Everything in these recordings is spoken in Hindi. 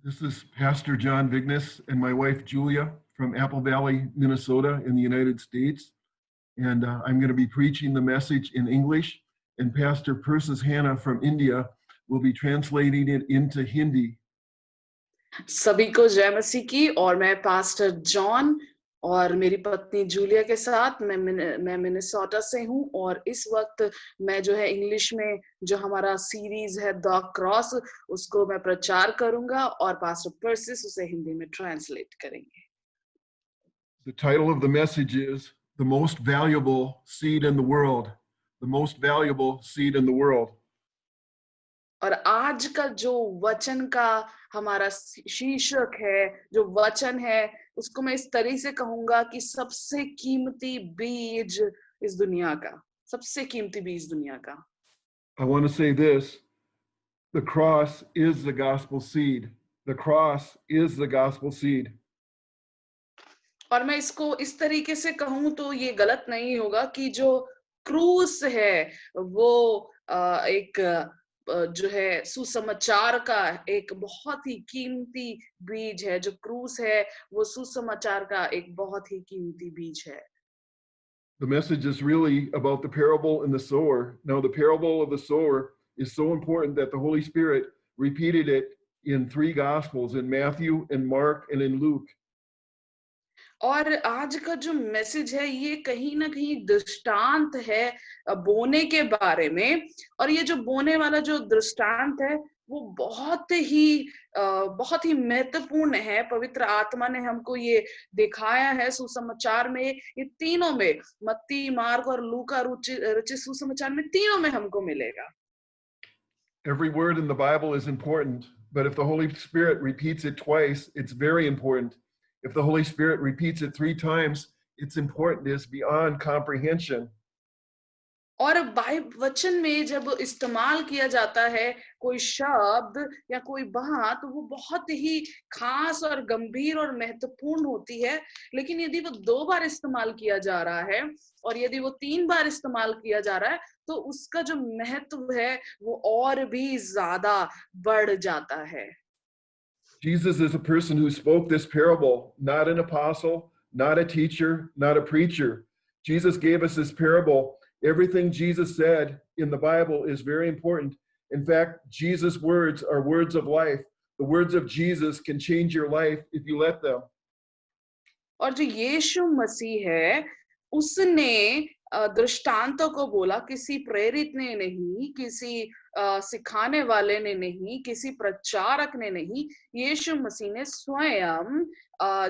This is Pastor John Vignes and my wife Julia from Apple Valley, Minnesota in the United States. And I'm going to be preaching the message in English, and Pastor Persis Hannah from India will be translating it into Hindi. सभी को जय मसीह की। और मैं पास्टर जॉन और मेरी पत्नी जूलिया के साथ मैं मिनेसोटा से हूँ, और इस वक्त मैं जो है इंग्लिश में जो हमारा सीरीज है द क्रॉस उसको मैं प्रचार करूंगा और पास्टर पर्सिस उसे हिंदी में ट्रांसलेट करेंगे। The title of the message is The Most Valuable Seed in the World. The Most Valuable Seed in the World. और आज का जो वचन का हमारा शीर्षक है, जो वचन है, उसको मैं इस तरह से कहूंगा कि सबसे कीमती बीज इस दुनिया का, सबसे कीमती बीज दुनिया का। I want to say this. The cross is the gospel seed. The cross is the gospel seed. और मैं इसको इस तरीके से कहूं तो ये गलत नहीं होगा कि जो क्रूस है वो एक जो है सुसमाचार का एक बहुत ही कीमती बीज है। जो क्रूस है वो सुसमाचार का एक बहुत ही कीमती बीज है। The message is really about the parable and the sower. Now, the parable of the sower is so important that the Holy Spirit repeated it in 3 Gospels, in Matthew, in Mark, and in Luke. और आज का जो मैसेज है ये कहीं ना कहीं दृष्टांत है बोने के बारे में, और ये जो बोने वाला जो दृष्टांत है वो बहुत ही महत्वपूर्ण है। पवित्र आत्मा ने हमको ये दिखाया है सुसमाचार में, ये तीनों में, मत्ती, मार्क और लूका रचित सुसमाचार में, तीनों में हमको मिलेगा। Every word in the Bible is important, but if the Holy Spirit repeats it twice, it's very important. If the Holy Spirit repeats it 3 times, it's important. It's beyond comprehension. और वचन में जब इस्तेमाल किया जाता है कोई शब्द या कोई बात, वो बहुत ही खास और गंभीर और महत्वपूर्ण होती है। लेकिन यदि वो 2 बार इस्तेमाल किया जा रहा है और यदि वो 3 बार इस्तेमाल किया जा रहा है तो उसका जो महत्व है वो और भी ज्यादा बढ़ जाता है। Jesus is a person who spoke this parable, not an apostle, not a teacher, not a preacher. Jesus gave us this parable. Everything Jesus said in the Bible is very important. In fact, Jesus' words are words of life. The words of Jesus can change your life if you let them. और जो यीशु मसीह है उसने दृष्टांतों को बोला, किसी प्रेरित ने नहीं, किसी सिखाने वाले ने नहीं, किसी प्रचारक ने नहीं, यीशु मसीह ने स्वयं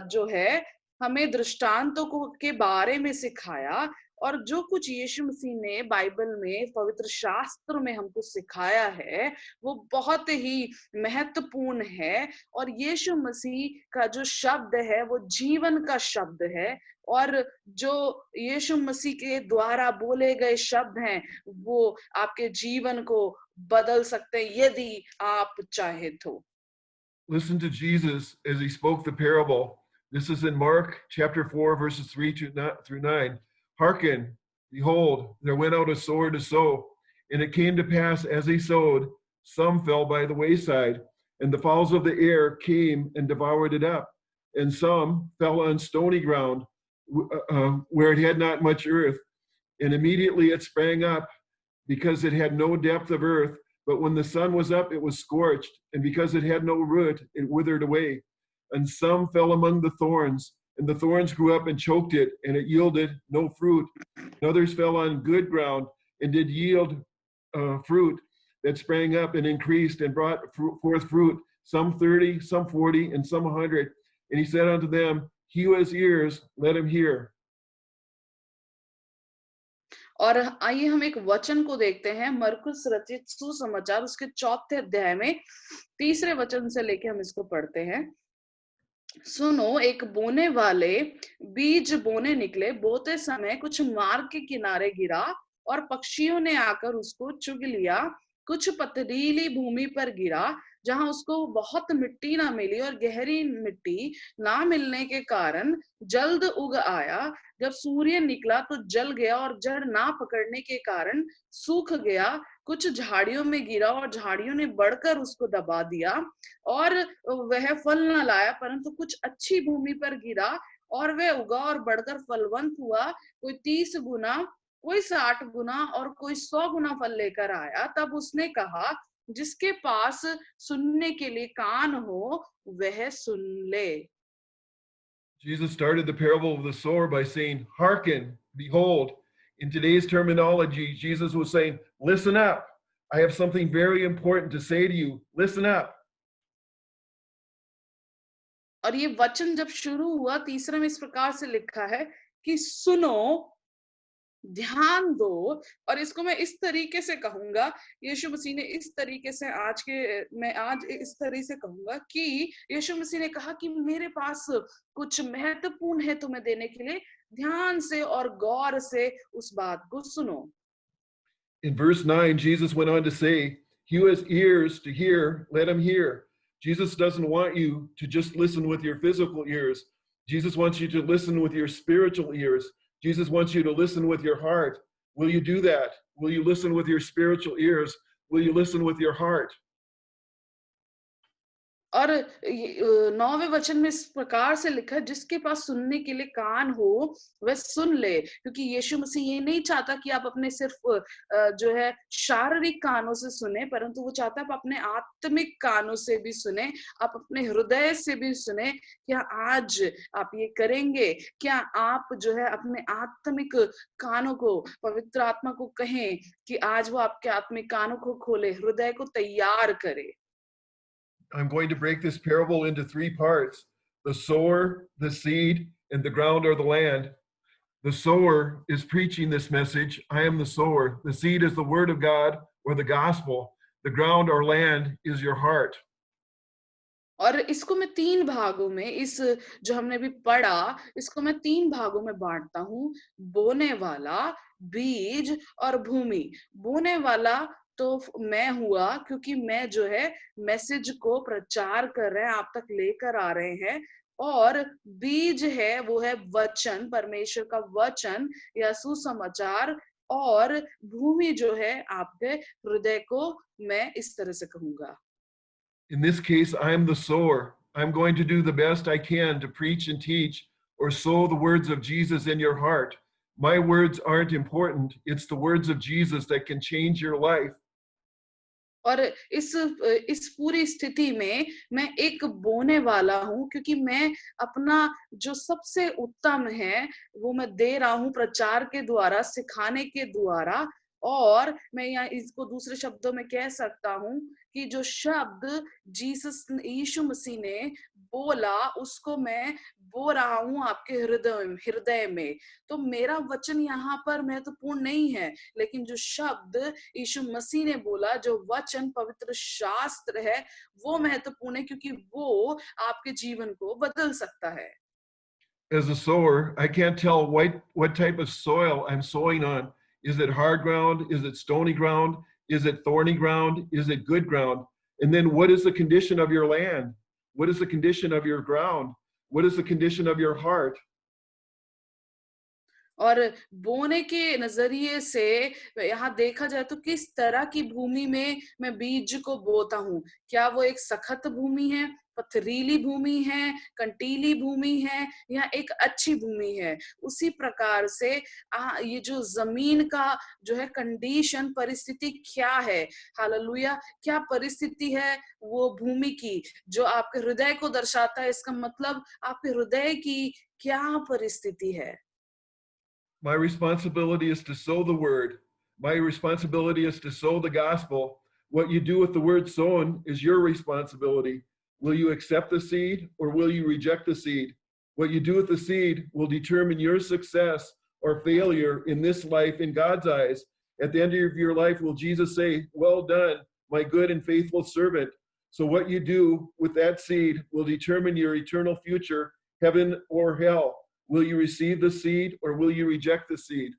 जो है हमें दृष्टांतों को के बारे में सिखाया। और जो कुछ यीशु मसीह ने बाइबल में, पवित्र शास्त्र में हमको सिखाया है वो बहुत ही महत्वपूर्ण है। और यीशु मसीह का जो शब्द है वो जीवन का शब्द है, और जो यीशु मसीह के द्वारा बोले गए शब्द हैं वो आपके जीवन को बदल सकते हैं यदि आप चाहे तो। Listen to Jesus as he spoke the parable. This is in Mark chapter 4, verses 3 through 9. Hearken, behold, there went out a sower to sow. And it came to pass as he sowed, some fell by the wayside, and the fowls of the air came and devoured it up. And some fell on stony ground, where it had not much earth. And immediately it sprang up, because it had no depth of earth. But when the sun was up, it was scorched, and because it had no root, it withered away. And some fell among the thorns, and the thorns grew up and choked it, and it yielded no fruit. And others fell on good ground, and did yield fruit that sprang up and increased, and brought forth fruit, some 30, some 40, and some 100. And he said unto them, He who has ears, let him hear. और आइए हम एक वचन को देखते हैं, मरकुस रचित सुसमाचार उसके 4थे अध्याय में 3रे वचन से लेके हम इसको पढ़ते हैं। सुनो, एक बोने वाले बीज बोने निकले, बोते समय कुछ मार्ग के किनारे गिरा और पक्षियों ने आकर उसको चुग लिया। कुछ पथरीली भूमि पर गिरा जहां उसको बहुत मिट्टी ना मिली, और गहरी मिट्टी ना मिलने के कारण जल्द उग आया। जब सूर्य निकला तो जल गया, और जड़ ना पकड़ने के कारण सूख गया। कुछ झाड़ियों में गिरा और झाड़ियों ने बढ़कर उसको दबा दिया और वह फल न लाया, परंतु कुछ अच्छी भूमि पर गिरा और वह उगा और बढ़कर फलवंत हुआ, कोई 30 गुना, कोई 60 गुना और कोई 100 गुना फल लेकर आया। तब उसने कहा, जिसके पास सुनने के लिए कान हो वह सुन ले। Jesus started the parable of the sower by saying, hearken, behold. In today's terminology, Jesus was saying, listen up. I have something very important to say to you. Listen up. और ये वचन जब शुरू हुआ, तीसरे में इस प्रकार से लिखा है कि सुनो, ध्यान दो। और इसको मैं इस तरीके से कहूंगा, यीशु मसीह ने इस तरीके से मैं आज इस तरीके से कहूंगा कि यीशु मसीह ने कहा कि मेरे पास कुछ महत्वपूर्ण है तुम्हें देने के लिए, ध्यान से और गौर से उस बात को सुनो। In verse 9, Jesus went on to say, he who has ears to hear, let him hear. Jesus doesn't want you to just listen with your physical ears. Jesus wants you to listen with your spiritual ears. Jesus wants you to listen with your heart. Will you do that? Will you listen with your spiritual ears? Will you listen with your heart? और 9वें वचन में इस प्रकार से लिखा है, जिसके पास सुनने के लिए कान हो वह सुन ले। क्योंकि यीशु मसीह ये नहीं चाहता कि आप अपने सिर्फ जो है शारीरिक कानों से सुने, परंतु वो चाहता है आप अपने आत्मिक कानों से भी सुने, आप अपने हृदय से भी सुने। क्या आज आप ये करेंगे? क्या आप जो है अपने आत्मिक कानों को, पवित्र आत्मा को कहें कि आज वो आपके आत्मिक कानों को खोले, हृदय को तैयार करे। I'm going to break this parable into 3 parts: the sower, the seed, and the ground or the land. The sower is preaching this message. I am the sower. The seed is the word of God or the gospel. The ground or land is your heart. और इसको मैं 3 भागों में, इस जो हमने अभी पढ़ा, इसको मैं 3 भागों में बांटता हूँ: बोने वाला, बीज और भूमि। बोने वाला तो मैं हुआ, क्योंकि मैं जो है मैसेज को प्रचार कर रहे हैं, आप तक लेकर आ रहे हैं। और बीज है, वो है वचन, परमेश्वर का वचन या सुसमाचार। और भूमि जो है आपके हृदय को मैं इस तरह से कहूंगा। In this case, I am the sower. I'm going to do the best I can to preach and teach or sow the words of Jesus in your heart. My words aren't important. It's the words of Jesus that can change your life. और इस पूरी स्थिति में मैं एक बोने वाला हूँ, क्योंकि मैं अपना जो सबसे उत्तम है वो मैं दे रहा हूँ प्रचार के द्वारा, सिखाने के द्वारा। और मैं यहाँ इसको दूसरे शब्दों में कह सकता हूँ कि जो शब्द यीशु मसीह ने बोला, उसको मैं बो रहा हूँ आपके हृदय में। तो मेरा वचन यहाँ पर महत्वपूर्ण नहीं है, लेकिन जो शब्द यीशु मसीह ने बोला, जो वचन पवित्र शास्त्र है, वो महत्वपूर्ण है, क्योंकि वो आपके जीवन को बदल सकता है। As a sower, I can't tell what type of soil I'm sowing on. Is it hard ground? Is it stony ground? Is it thorny ground? Is it good ground? And then what is the condition of your land? What is the condition of your ground? What is the condition of your heart? और बोने के नजरिए से यहाँ देखा जाए तो किस तरह की भूमि में मैं बीज को बोता हूँ। क्या वो एक सख्त भूमि है, पथरीली भूमि है, कंटीली भूमि है, या एक अच्छी भूमि है? उसी प्रकार से ये जो जमीन का जो है कंडीशन, परिस्थिति क्या है, हालेलुया, क्या परिस्थिति है वो भूमि की, जो आपके हृदय को दर्शाता है। इसका मतलब आपके हृदय की क्या परिस्थिति है। My responsibility is to sow the word. My responsibility is to sow the gospel. What you do with the word sown is your responsibility. Will you accept the seed or will you reject the seed? What you do with the seed will determine your success or failure in this life in God's eyes. At the end of your life, will Jesus say, well done, my good and faithful servant? So what you do with that seed will determine your eternal future, heaven or hell. Will you receive the seed or will you reject the seed?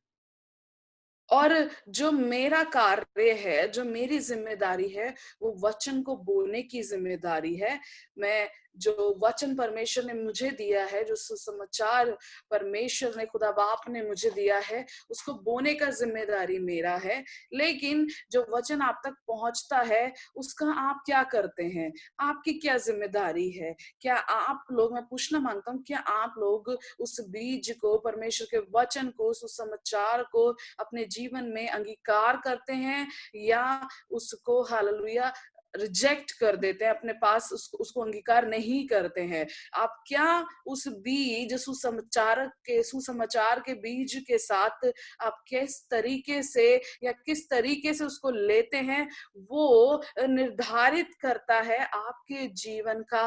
और जो मेरा कार्य है, जो मेरी ज़िम्मेदारी है, वो वचन को बोलने की ज़िम्मेदारी है। मैं जो वचन परमेश्वर ने मुझे दिया है, जो सुसमाचार परमेश्वर ने, खुदा बाप ने मुझे दिया है, उसको बोने का ज़िम्मेदारी मेरा है। लेकिन जो वचन आप तक पहुँचता है, उसका आप क्या करते हैं? आपकी क्या ज़िम्मेदारी है? क्या आप लोग, मैं पूछना माँगता हूँ, क्या आप लोग उस बीज को, परमेश्वर के वचन को, सुसमाचार को अपने जीवन में अंगीकार करते हैं या उसको हालेलुया रिजेक्ट कर देते हैं, अपने पास उसको अंगीकार नहीं करते हैं? आप क्या उस बीज, सुसमाचार के बीज के साथ आप किस तरीके से या किस तरीके से उसको लेते हैं, वो निर्धारित करता है आपके जीवन का,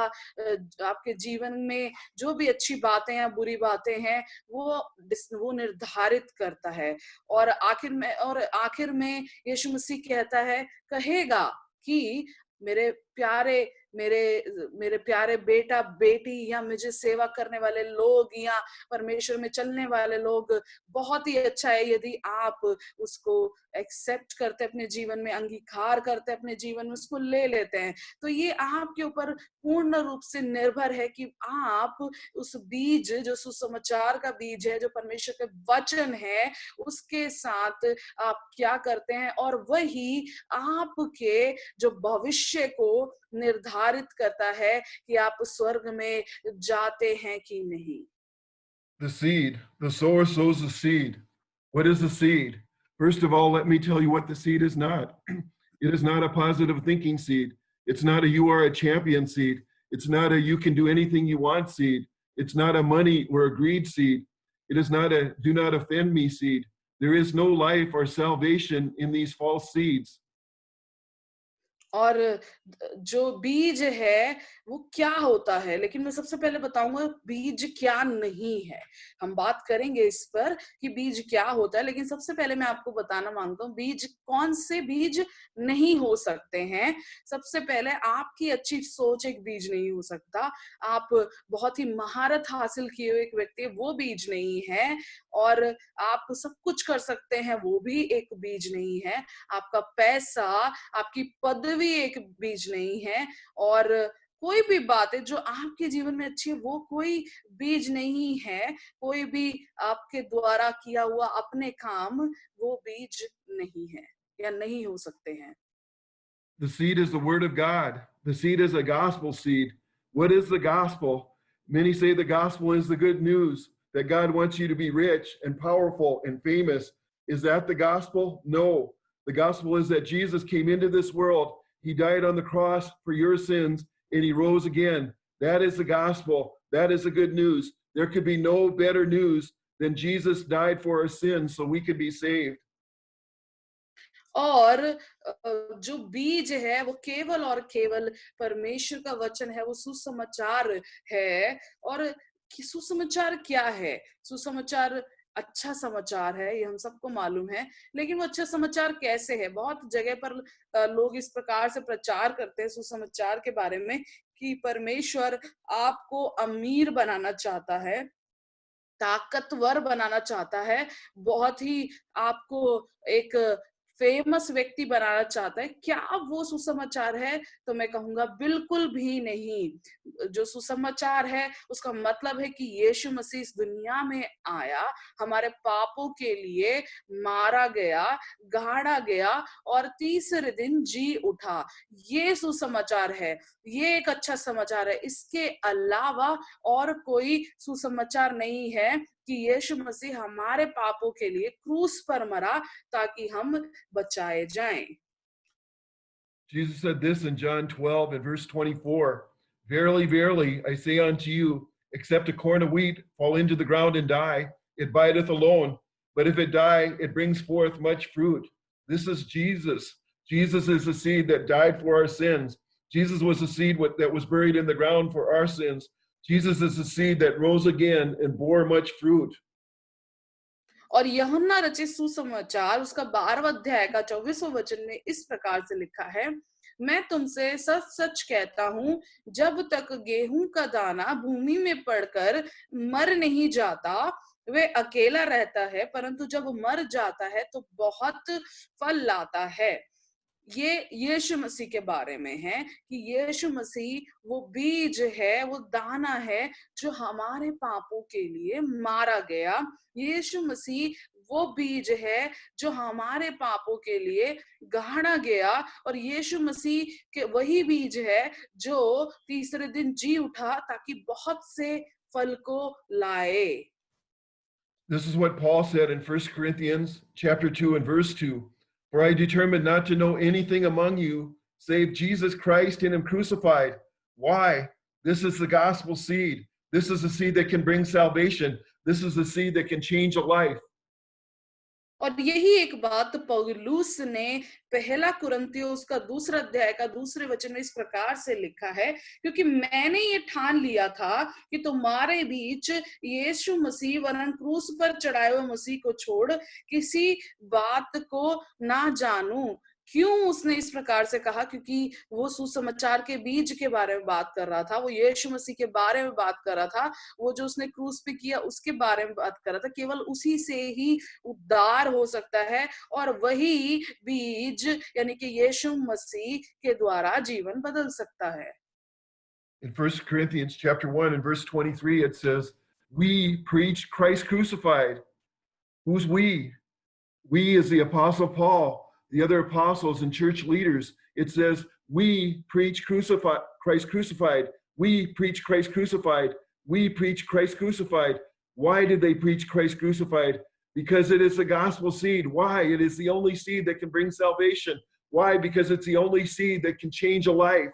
आपके जीवन में जो भी अच्छी बातें या बुरी बातें हैं, वो निर्धारित करता है। और आखिर में यीशु मसीह कहता है, कहेगा कि मेरे प्यारे मेरे मेरे प्यारे बेटा बेटी या मुझे सेवा करने वाले लोग या परमेश्वर में चलने वाले लोग, बहुत ही अच्छा है यदि आप उसको एक्सेप्ट करते, अपने जीवन में अंगीकार करते, अपने जीवन में उसको ले लेते हैं। तो ये आपके ऊपर पूर्ण रूप से निर्भर है कि आप उस बीज, जो सुसमाचार का बीज है, जो परमेश्वर के वचन है, उसके साथ आप क्या करते हैं, और वही आपके जो भविष्य को निर्धारित करता है कि आप स्वर्ग में जाते हैं कि नहीं। The seed, the sower sows the seed. What is the seed? First of all, let me tell you what the seed is not. It is not a positive thinking seed. It's not a you are a champion seed. It's not a you can do anything you want seed. It's not a money or a greed seed. It is not a do not offend me seed. There is no life or salvation in these false seeds. और जो बीज है वो क्या होता है, लेकिन मैं सबसे पहले बताऊंगा बीज क्या नहीं है। हम बात करेंगे इस पर कि बीज क्या होता है, लेकिन सबसे पहले मैं आपको बताना मांगता हूँ बीज, कौन से बीज नहीं हो सकते हैं। सबसे पहले आपकी अच्छी सोच एक बीज नहीं हो सकता, आप बहुत ही महारत हासिल किए हुए एक व्यक्ति, वो बीज नहीं है। और आप सब कुछ कर सकते हैं, वो भी एक बीज नहीं है। आपका पैसा, आपकी पदवी एक बीज नहीं है। और कोई भी बात है जो आपके जीवन में अच्छी है, वो कोई बीज नहीं है। कोई भी आपके द्वारा किया हुआ अपने काम, वो बीज नहीं है या नहीं हो सकते हैं। The seed is the word of God. The seed is a gospel seed. What is the gospel? Many say the gospel is the good news that God wants you to be rich and powerful and famous. Is that the gospel? No. The gospel is that Jesus came into this world. He died on the cross for your sins and he rose again. That is the gospel. That is the good news. There could be no better news than Jesus died for our sins so we could be saved. और जो बीज है वो केवल और केवल परमेश्वर का वचन है, वो सुसमाचार है। और सुसमाचार क्या है? सुसमाचार अच्छा समाचार है, ये हम सबको मालूम है। लेकिन वो अच्छा समाचार कैसे है? बहुत जगह पर लोग इस प्रकार से प्रचार करते हैं सुसमाचार के बारे में कि परमेश्वर आपको अमीर बनाना चाहता है, ताकतवर बनाना चाहता है, बहुत ही आपको एक फेमस व्यक्ति बनाना चाहता है। क्या वो सुसमाचार है? तो मैं कहूँगा बिल्कुल भी नहीं। जो सुसमाचार है उसका मतलब है कि यीशु मसीह इस दुनिया में आया, हमारे पापों के लिए मारा गया, गाड़ा गया और तीसरे दिन जी उठा। ये सुसमाचार है, ये एक अच्छा समाचार है। इसके अलावा और कोई सुसमाचार नहीं है कि यीशु मसीह हमारे पापों के लिए क्रूस पर मरा ताकि हम बचाए जाएं। Jesus said this in John 12 and verse 24. Verily, verily, I say unto you, except a corn of wheat fall into the ground and die, it bideth alone. But if it die, it brings forth much fruit. This is Jesus. Jesus is the seed that died for our sins. Jesus was the seed that was buried in the ground for our sins. Jesus is the seed that rose again and bore much fruit. और यूहन्ना रचित सुसमाचार उसका 12वां अध्याय का 24वां वचन में इस प्रकार से लिखा है, मैं तुमसे सच सच कहता हूं, जब तक गेहूं का दाना भूमि में पड़कर मर नहीं जाता, वे अकेला रहता है, परंतु जब मर जाता है तो बहुत फल लाता है। ये यीशु मसीह के बारे में है कि यीशु मसीह वो बीज है, वो दाना है जो हमारे पापों के लिए मारा गया। यीशु मसीह वो बीज है जो हमारे पापों के लिए गाड़ा गया, और यीशु मसीह के वही बीज है जो तीसरे दिन जी उठा ताकि बहुत से फल को लाए। This is what Paul said in 1 Corinthians chapter 2 and verse 2. For I determined not to know anything among you save Jesus Christ and him crucified. Why? This is the gospel seed. This is the seed that can bring salvation. This is the seed that can change a life. और यही एक बात पौलुस ने पहला कुरिन्थियों का दूसरा अध्याय का दूसरे वचन में इस प्रकार से लिखा है, क्योंकि मैंने ये ठान लिया था कि तुम्हारे बीच यीशु मसीह वरन क्रूस पर चढ़ाए हुए मसीह को छोड़ किसी बात को ना जानूं। क्यों उसने इस प्रकार से कहा? क्योंकि वो सुसमाचार के बीज के बारे में बात कर रहा था, वो यीशु मसीह के बारे में बात कर रहा था, वो जो उसने क्रूस पे किया उसके बारे में बात कर रहा था। केवल उसी से ही उद्धार हो सकता है, और वही बीज यानी कि यीशु मसीह के द्वारा जीवन बदल सकता है। In 1 Corinthians chapter 1 and verse 23, it says, we preach Christ crucified. Who's we? We is the apostle Paul, the other apostles and church leaders. It says, we preach Christ crucified. We preach Christ crucified. We preach Christ crucified. Why did they preach Christ crucified? Because it is the gospel seed. Why? It is the only seed that can bring salvation. Why? Because it's the only seed that can change a life.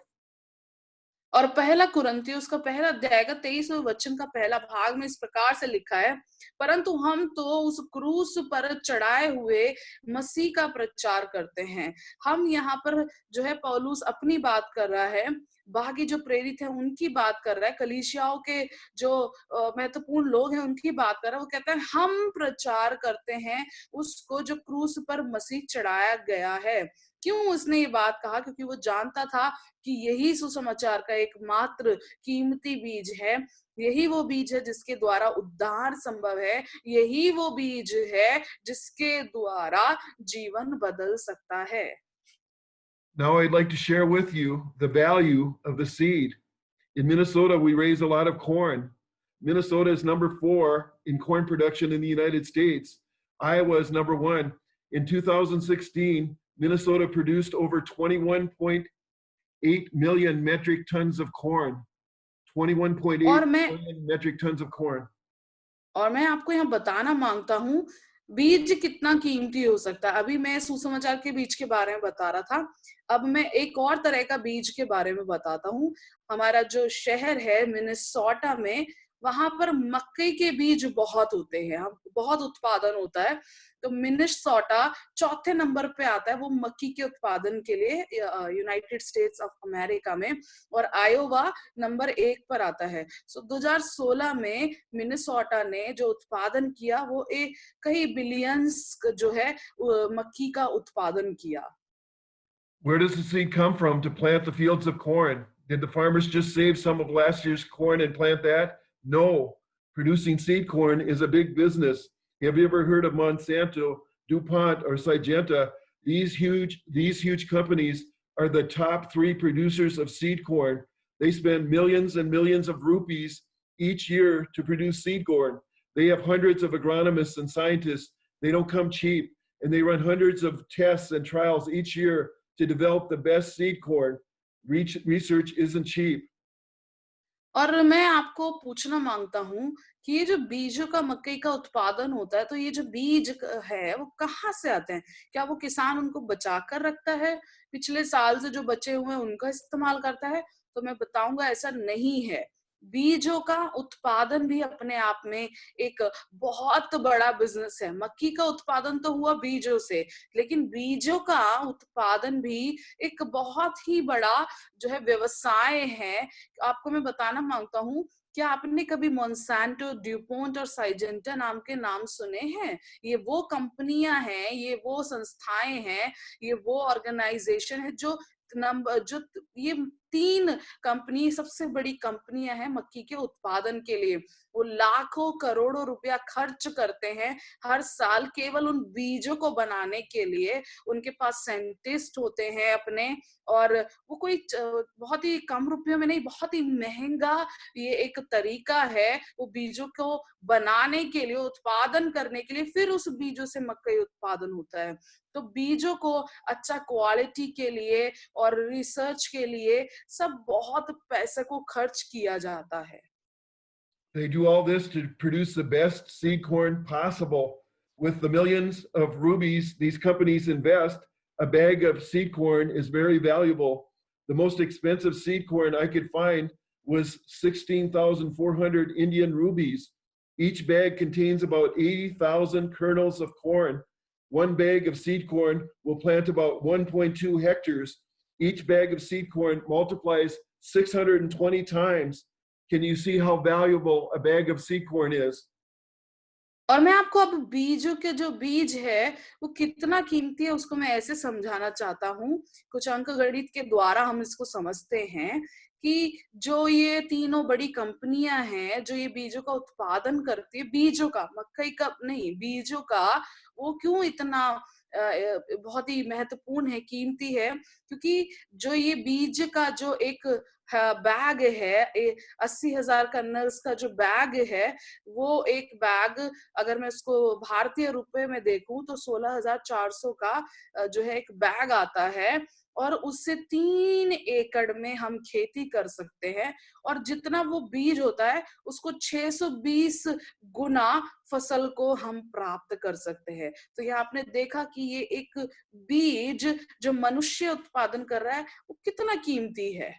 और पहला कुरिन्थियों उसका पहला अध्याय का 23वें वचन का पहला भाग में इस प्रकार से लिखा है, परंतु हम तो उस क्रूस पर चढ़ाए हुए मसीह का प्रचार करते हैं। हम यहाँ पर जो है पौलुस अपनी बात कर रहा है, बाकी जो प्रेरित है उनकी बात कर रहा है, कलीसियाओं के जो महत्वपूर्ण लोग हैं उनकी बात कर रहा है। वो कहते हैं हम प्रचार करते हैं उसको जो क्रूस पर मसीह चढ़ाया गया है। क्यों उसने ये बात कहा? क्योंकि वो जानता था कि यही सुसमाचार का एकमात्र कीमती बीज है, यही वो बीज है जिसके द्वारा उद्धार संभव है, यही वो बीज है जिसके द्वारा जीवन बदल सकता है। Now I'd like to share with you the value of the seed. In Minnesota, we raise a lot of corn. Minnesota is number 4 in corn production in the United States. Iowa is number 1. In 2016, Minnesota produced over 21.8 million metric tons of corn. 21.8 और मैं million metric tons of corn. और मैं आपको यहाँ बताना मांगता हूँ बीज कितना कीमती हो सकता है। अभी मैं सुसमाचार के बीज के बारे में बता रहा था, अब मैं एक और तरह का बीज के बारे में बताता हूँ। हमारा जो शहर है मिनेसोटा में, वहां पर मक्के के बीज बहुत होते हैं, बहुत उत्पादन होता है। तो मिनेसोटा चौथे नंबर पे आता है वो मक्की के उत्पादन के लिए यूनाइटेड स्टेट्स ऑफ अमेरिका में, और आयोवा नंबर 1 पर आता है। सो 2016 में मिनेसोटा ने जो उत्पादन किया वो कई बिलियंस जो है मक्की का उत्पादन किया। Where does the seed come from to plant the fields of corn? Did the farmers just save some of last year's corn and plant that? No. Producing seed corn is a big business. Have you ever heard of Monsanto, DuPont, or Syngenta? These huge companies are the top 3 producers of seed corn. They spend millions and millions of rupees each year to produce seed corn. They have hundreds of agronomists and scientists. They don't come cheap, and they run hundreds of tests and trials each year to develop the best seed corn. Research isn't cheap. और मैं आपको पूछना मांगता हूँ कि ये जो बीजों का मकई का उत्पादन होता है, तो ये जो बीज है वो कहाँ से आते हैं? क्या वो किसान उनको बचा कर रखता है, पिछले साल से जो बचे हुए हैं उनका इस्तेमाल करता है? तो मैं बताऊंगा ऐसा नहीं है। बीजों का उत्पादन भी अपने आप में एक बहुत बड़ा बिजनेस है। मक्की का उत्पादन तो हुआ बीजों से, लेकिन बीजों का उत्पादन भी एक बहुत ही बड़ा जो है व्यवसाय है। आपको मैं बताना मांगता हूँ, क्या आपने कभी मोन्सांटो, ड्यूपोंट और साइजेंटा नाम के नाम सुने हैं? ये वो कंपनियां हैं, ये वो संस्थाएं हैं, ये वो ऑर्गेनाइजेशन है जो ये 3 कंपनी सबसे बड़ी कंपनियां हैं मक्की के उत्पादन के लिए। वो लाखों करोड़ों रुपया खर्च करते हैं हर साल केवल उन बीजों को बनाने के लिए। उनके पास साइंटिस्ट होते हैं अपने, और वो कोई बहुत ही कम रुपयों में नहीं, बहुत ही महंगा ये एक तरीका है वो बीजों को बनाने के लिए, उत्पादन करने के लिए, फिर उस बीजों से मकई उत्पादन होता है। तो बीजों को अच्छा क्वालिटी के लिए और रिसर्च के लिए सब बहुत पैसे को खर्च किया जाता है। They do all this to produce the best seed corn possible. With the millions of rubies these companies invest, a bag of seed corn is very valuable. The most expensive seed corn I could find was 16,400 Indian rupees. Each bag contains about 80,000 kernels of corn. One bag of seed corn will plant about 1.2 hectares. Each bag of seed corn multiplies 620 times. Can you see how valuable a bag of seed corn is? और मैं आपको अब बीजों के जो बीज है वो कितना कीमती है उसको मैं ऐसे समझाना चाहता हूँ। कुछ अंक गणित के द्वारा हम इसको समझते हैं कि जो ये तीनों बड़ी कंपनियां हैं जो ये बीजों का उत्पादन करती है, बीजों का, मकई का नहीं, बीजों का, वो क्यों इतना बहुत ही महत्वपूर्ण है, कीमती है, क्योंकि जो ये बीज का जो एक बैग है, 80,000 कर्नल्स का जो बैग है, वो एक बैग अगर मैं उसको भारतीय रुपए में देखूं तो 16,400 का जो है एक बैग आता है, और उससे 3 एकड़ में हम खेती कर सकते हैं, और जितना वो बीज होता है उसको 620 गुना फसल को हम प्राप्त कर सकते हैं। तो यहाँ आपने देखा कि ये एक बीज जो मनुष्य उत्पादन कर रहा है वो कितना कीमती है।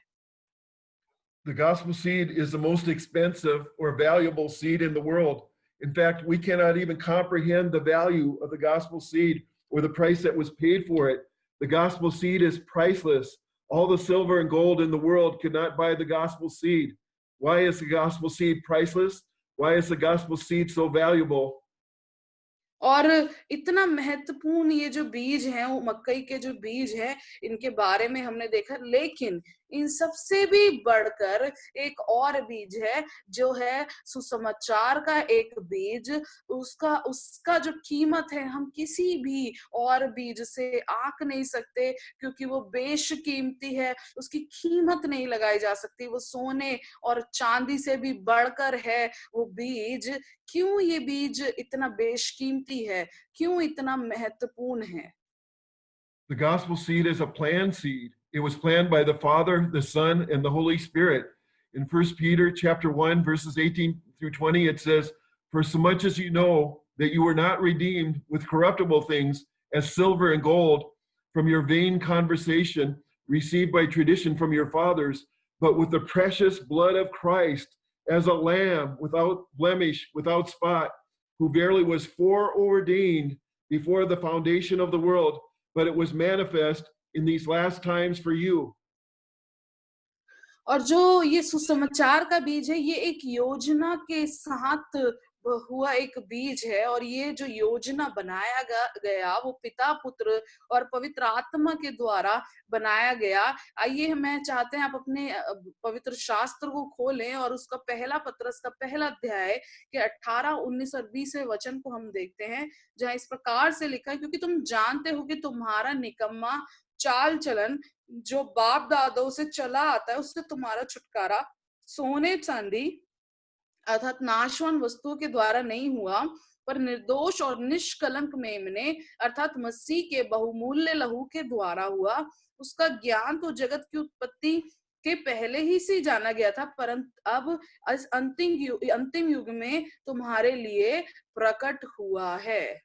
The gospel seed is the most expensive or valuable seed in the world. In fact, we cannot even comprehend the value of the gospel seed or the price that was paid for it. The gospel seed is priceless. All the silver and gold in the world could not buy the gospel seed. Why is the gospel seed priceless? Why is the gospel seed so valuable? और इतना महत्वपूर्ण ये जो बीज हैं, वो मकई के जो बीज हैं, इनके बारे में हमने देखा, लेकिन इन सबसे भी बढ़कर एक और बीज है जो है सुसमाचार का एक बीज। उसका जो कीमत है हम किसी भी और बीज से आंक नहीं सकते, क्योंकि वो बेशकीमती है, उसकी कीमत नहीं लगाई जा सकती, वो सोने और चांदी से भी बढ़कर है वो बीज। क्यों ये बीज इतना बेशकीमती है, क्यों इतना महत्वपूर्ण है? The gospel seed is a planned seed. It was planned by the Father, the Son, and the Holy Spirit. In 1 Peter chapter 1, verses 18 through 20, it says, "For so much as you know that you were not redeemed with corruptible things as silver and gold from your vain conversation received by tradition from your fathers, but with the precious blood of Christ as a lamb without blemish, without spot, who verily was foreordained before the foundation of the world, but it was manifest in these last times for you." और जो ये सुसमाचार का बीज है, ये एक योजना के साथ हुआ एक बीज है, और ये जो योजना बनाया गया वो पिता, पुत्र और पवित्र आत्मा के द्वारा बनाया गया। आइए, मैं चाहते हैं आप अपने पवित्र शास्त्र को खोलें और उसका पहला पत्रस का पहला अध्याय के 18, 19 और 20वें वचन को हम देखते हैं, जहां इस प्रकार से लिखा है, क्योंकि तुम जानते हो कि तुम्हारा निकम्मा चाल चलन जो बाप दादों से चला आता है, उससे तुम्हारा छुटकारा सोने चांदी अर्थात नाशवान वस्तुओं के द्वारा नहीं हुआ, पर निर्दोष और निष्कलंक मेमने अर्थात मसीह के बहुमूल्य लहू के द्वारा हुआ। उसका ज्ञान तो जगत की उत्पत्ति के पहले ही से जाना गया था, परंतु अब इस अंतिम युग में तुम्हारे लिए प्रकट हुआ है।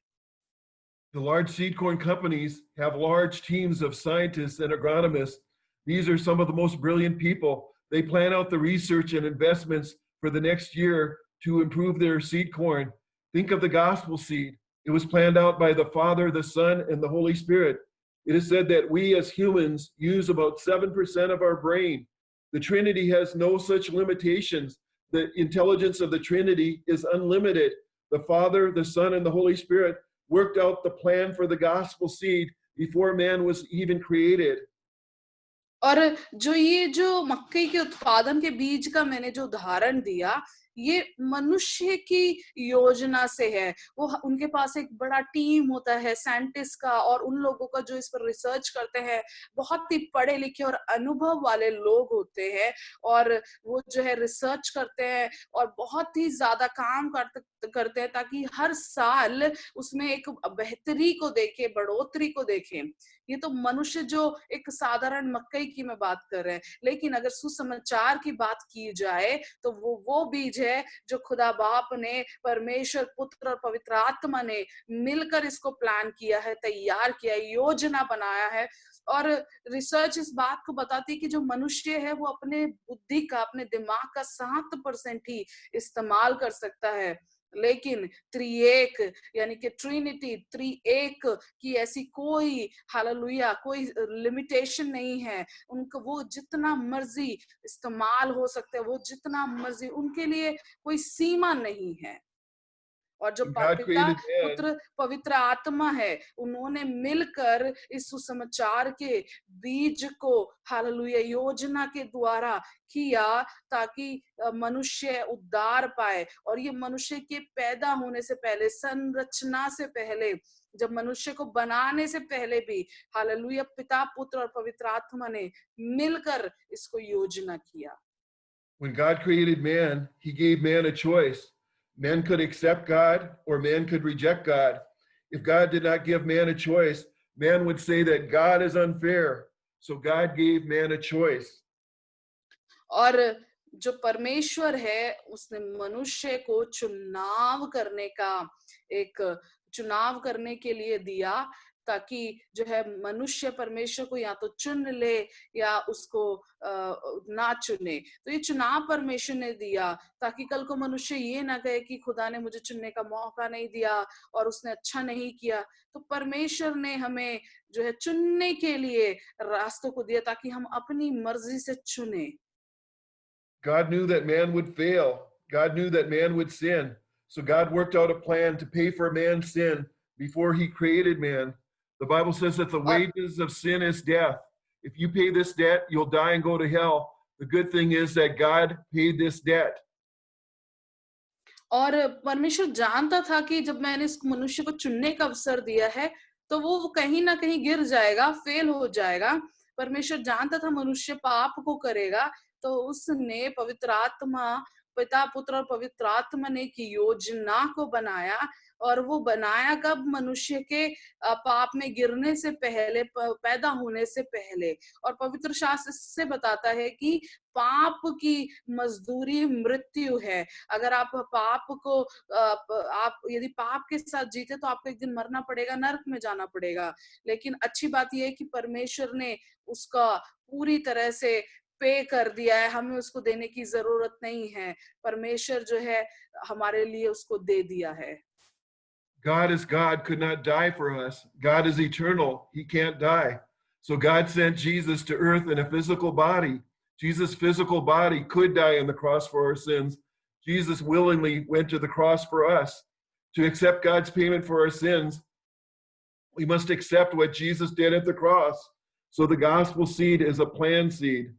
The large seed corn companies have large teams of scientists and agronomists. These are some of the most brilliant people. They plan out the research and investments for the next year to improve their seed corn. Think of the gospel seed. It was planned out by the Father, the Son, and the Holy Spirit. It is said that we as humans use about 7% of our brain. The Trinity has no such limitations. The intelligence of the Trinity is unlimited. The Father, the Son, and the Holy Spirit worked out the plan for the gospel seed before man was even created. और जो ये जो मक्के के उत्पादन के बीज का मैंने जो उदाहरण दिया, ये मनुष्य की योजना से है। उनके पास एक बड़ा टीम होता है साइंटिस्ट का और उन लोगों का जो इस पर रिसर्च करते हैं, बहुत ही पढ़े लिखे और अनुभव वाले लोग होते हैं और वो जो है रिसर्च करते हैं और बहुत ही ज्यादा काम करते हैं ताकि हर साल उसमें एक बेहतरी को देखे, बढ़ोतरी को देखें। ये तो मनुष्य जो एक साधारण मकई की मैं बात कर रहे हैं, लेकिन अगर सुसमाचार की बात की जाए तो वो बीज है जो खुदा बाप ने, परमेश्वर, पुत्र और पवित्र आत्मा ने मिलकर इसको प्लान किया है, तैयार किया है, योजना बनाया है। और रिसर्च इस बात को बताती है कि जो मनुष्य है वो अपने बुद्धि का, अपने दिमाग का 7% ही इस्तेमाल कर सकता है, लेकिन त्रिएक यानी कि ट्रिनिटी, त्रिएक की ऐसी कोई, हालेलुया, कोई लिमिटेशन नहीं है। उनको वो जितना मर्जी इस्तेमाल हो सकते हैं, वो जितना मर्जी, उनके लिए कोई सीमा नहीं है। और जो When God पिता, created man, पुत्र, पवित्र आत्मा है, उन्होंने मिलकर इस सुसमाचार के बीज को, हालेलुया, योजना के द्वारा किया ताकि मनुष्य उद्धार पाए। और ये मनुष्य के पैदा होने से पहले, संरचना से पहले, जब मनुष्य को बनाने से पहले भी, हालेलुया, पिता, पुत्र और पवित्र आत्मा ने मिलकर इसको योजना किया। when God created man, he gave man a choice. Man could accept God or man could reject God. If God did not give man a choice, man would say that God is unfair. So God gave man a choice. और जो परमेश्वर है उसने मनुष्य को चुनाव करने के लिए दिया, ताकि जो है मनुष्य परमेश्वर को या तो चुन ले या उसको ना चुने। तो ये चुनाव परमेश्वर ने दिया ताकि कल को मनुष्य ये ना कहे कि खुदा ने मुझे चुनने का मौका नहीं दिया और उसने अच्छा नहीं किया। तो परमेश्वर ने हमें जो है चुनने के लिए रास्तों को दिया ताकि हम अपनी मर्जी से चुने। God knew that man would fail. God knew that man would sin. So God worked out a plan to pay for man's sin before he created man. The Bible says that the और wages of sin is death. If you pay this debt, you'll die and go to hell. The good thing is that God paid this debt. और परमेश्वर जानता था कि जब मैंने इस मनुष्य को चुनने का अवसर दिया है, तो वो कहीं ना कहीं गिर जाएगा, फेल हो जाएगा। परमेश्वर जानता था मनुष्य पाप को करेगा, तो उसने पवित्र आत्मा, पिता, पुत्र और पवित्र आत्मा ने की योजना को बनाया। और वो बनाया कब? मनुष्य के पाप में गिरने से पहले, पैदा होने से पहले। और पवित्र शास्त्र इससे बताता है कि पाप की मजदूरी मृत्यु है। अगर आप पाप को आप यदि पाप के साथ जीते तो आपको एक दिन मरना पड़ेगा, नरक में जाना पड़ेगा। लेकिन अच्छी बात यह है कि परमेश्वर ने उसका पूरी तरह से पे कर दिया है, हमें उसको देने की जरूरत नहीं है। परमेश्वर जो है हमारे लिए उसको दे दिया है। God is God, could not die for us. God is eternal. He can't die. So God sent Jesus to earth in a physical body. Jesus' physical body could die on the cross for our sins. Jesus willingly went to the cross for us. To accept God's payment for our sins, we must accept what Jesus did at the cross. So the gospel seed is a planned seed.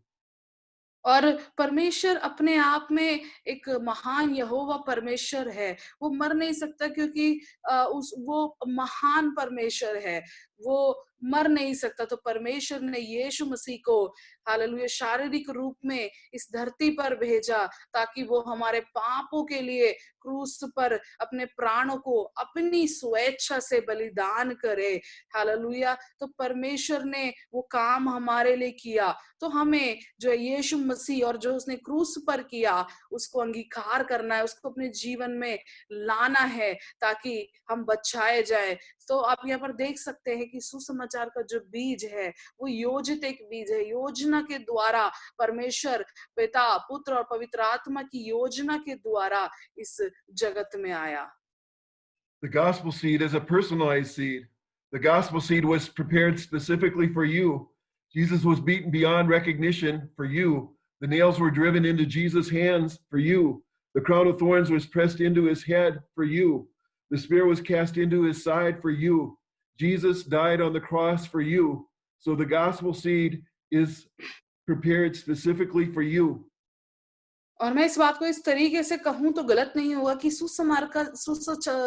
और परमेश्वर अपने आप में एक महान यहोवा परमेश्वर है। वो मर नहीं सकता क्योंकि वो महान परमेश्वर है, वो मर नहीं सकता। तो परमेश्वर ने यीशु मसीह को, हालेलुया, शारीरिक रूप में इस धरती पर भेजा ताकि वो हमारे पापों के लिए क्रूस पर अपने प्राणों को अपनी स्वेच्छा से बलिदान करे। हालेलुया। तो परमेश्वर ने वो काम हमारे लिए किया। तो हमें जो यीशु मसीह और जो उसने क्रूस पर किया उसको अंगीकार करना है, उसको अपने जीवन में लाना है ताकि हम बचाए जाए। तो आप यहाँ पर देख सकते हैं कि सुसमाचार का जो बीज है वो योजित एक बीज है। योजना के द्वारा परमेश्वर पिता, पुत्र और पवित्र आत्मा की योजना के द्वारा इस जगत में आया। The gospel seed is a personalized seed. The gospel seed was prepared specifically for you. Jesus was beaten beyond recognition for you. The nails were driven into Jesus' hands for you. The crown of thorns was pressed into his head for you. The spear was cast into his side for you. Jesus died on the cross for you. So the gospel seed is prepared specifically for you. और मैं इस बात को इस तरीके से कहूं तो गलत नहीं होगा कि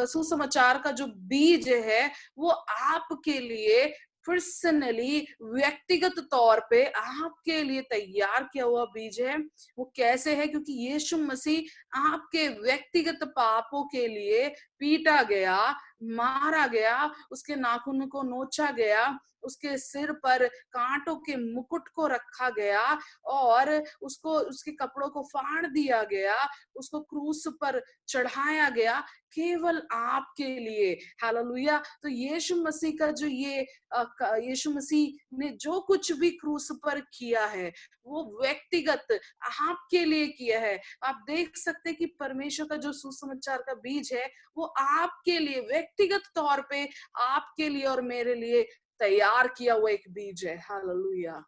सुसमाचार का जो बीज है वो आपके लिए पर्सनली व्यक्तिगत तौर पे आपके लिए तैयार किया हुआ बीज है। वो कैसे है? क्योंकि यीशु मसीह आपके व्यक्तिगत पापों के लिए पीटा गया, मारा गया, उसके नाखून को नोचा गया, उसके सिर पर कांटों के मुकुट को रखा गया और उसको उसके कपड़ों को फाड़ दिया गया, उसको क्रूस पर चढ़ाया गया केवल आपके लिए। हालेलुया। तो यीशु मसीह का जो यीशु मसीह ने जो कुछ भी क्रूस पर किया है वो व्यक्तिगत आपके लिए किया है। आप देख सकते हैं कि परमेश्वर का जो सुसमाचार का बीज है वो आपके लिए व्यक्तिगत तौर पे आपके लिए और मेरे लिए तैयार किया हुआ एक बीज है। Hallelujah.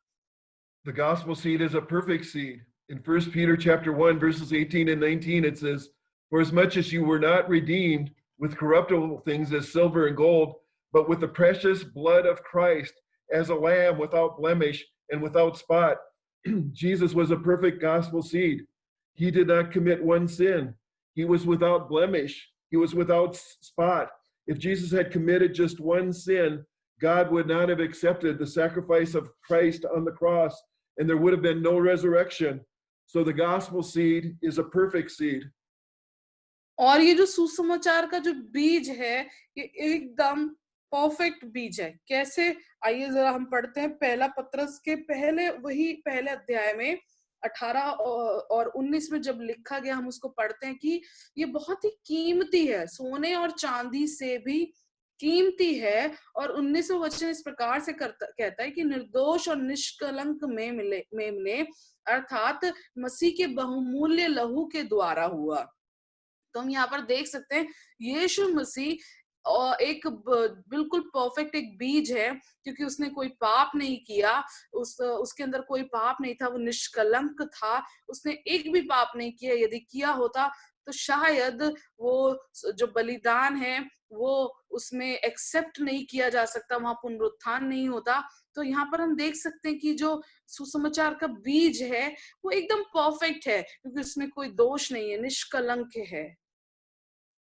The gospel seed is a perfect seed. In 1 Peter chapter 1, verses 18 and 19, it says, "For as much as you were not redeemed with corruptible things as silver and gold, but with the precious blood of Christ, as a lamb without blemish and without spot." Jesus was a perfect gospel seed. He did not commit one sin. He was without blemish. He was without spot. If Jesus had committed just one sin, God would not have accepted the sacrifice of Christ on the cross, and there would have been no resurrection. So the gospel seed is a perfect seed. और ये जो सुसमाचार का जो बीज है ये एकदम परफेक्ट बीज है। कैसे? आइए जरा हम पढ़ते हैं पहला पत्रस के पहले अध्याय में 18 और 19 में जब लिखा गया हम उसको पढ़ते हैं कि ये बहुत ही कीमती है, सोने और चांदी से भी कीमती है। और 19वां वचन इस प्रकार से कहता है कि निर्दोष और निष्कलंक में मिले अर्थात मसीह के बहुमूल्य लहू के द्वारा हुआ। तो हम यहाँ पर देख सकते हैं यीशु मसीह एक बिल्कुल परफेक्ट एक बीज है, क्योंकि उसने कोई पाप नहीं किया, उसके अंदर कोई पाप नहीं था, वो निष्कलंक था, उसने एक भी पाप नहीं किया। यदि किया होता तो शायद वो जो बलिदान है वो उसमें एक्सेप्ट नहीं किया जा सकता, वहां पुनरुत्थान नहीं होता। तो यहाँ पर हम देख सकते हैं कि जो सुसमाचार का बीज है वो एकदम परफेक्ट है, क्योंकि उसमें कोई दोष नहीं है, निष्कलंक है।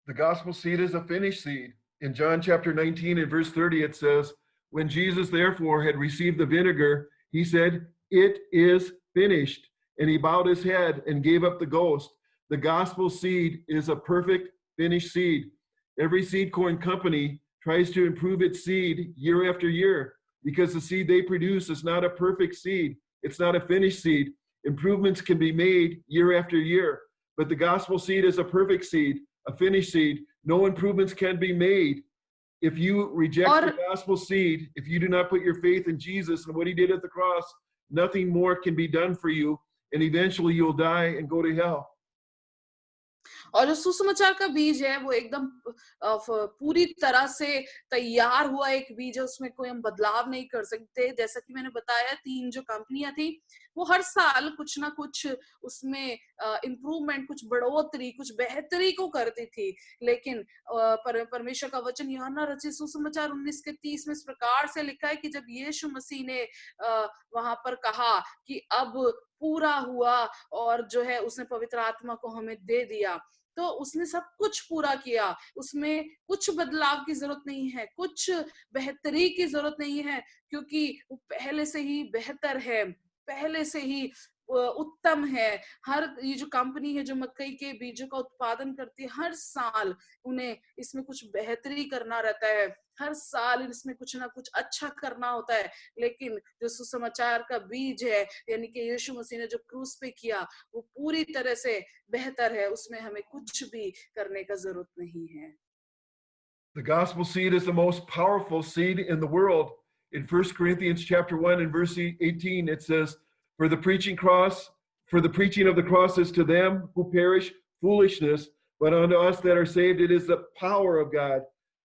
The gospel seed is a finished seed. In John chapter 19 and verse 30, it says, "When Jesus therefore had received the vinegar, he said, 'It is finished.' And he bowed his head and gave up the ghost." The gospel seed is a perfect finished seed. Every seed corn company tries to improve its seed year after year because the seed they produce is not a perfect seed. It's not a finished seed. Improvements can be made year after year, but the gospel seed is a perfect seed, a finished seed. No improvements can be made. If you reject the gospel seed, if you do not put your faith in Jesus and what he did at the cross, nothing more can be done for you, and eventually you'll die and go to hell. और जो सुसमाचार का बीज है वो एकदम पूरी तरह से तैयार हुआ एक बीज है, उसमें कोई हम बदलाव नहीं कर सकते। जैसा कि मैंने बताया 3 जो कंपनियां थी वो हर साल कुछ ना कुछ उसमें इम्प्रूवमेंट, कुछ बढ़ोतरी, कुछ बेहतरी को करती थी। लेकिन परमेश्वर का वचन यूहन्ना रचित सुसमाचार 19 के 30 में इस प्रकार से लिखा है कि जब यीशु मसीह ने वहां पर कहा कि अब पूरा हुआ और जो है उसने पवित्र आत्मा को हमें दे दिया, तो उसने सब कुछ पूरा किया। उसमें कुछ बदलाव की जरूरत नहीं है, कुछ बेहतरी की जरूरत नहीं है, क्योंकि वो पहले से ही बेहतर है, पहले से ही उत्तम है। ये जो कंपनी है जो मकई के बीजों का उत्पादन करती है, हर साल उन्हें इसमें कुछ बेहतरी करना रहता है, हर साल इसमें कुछ ना कुछ अच्छा करना होता है। लेकिन जो सुसमाचार का बीज है यानी कि यीशु मसीह ने जो क्रूस पे किया वो पूरी तरह से बेहतर है, उसमें हमें कुछ भी करने का जरूरत नहीं है। The gospel seed is the most powerful seed in the world. In 1 Corinthians chapter 1 and verse 18, it says, for the preaching of the cross is to them who perish foolishness, but unto us that are saved it is the power of God.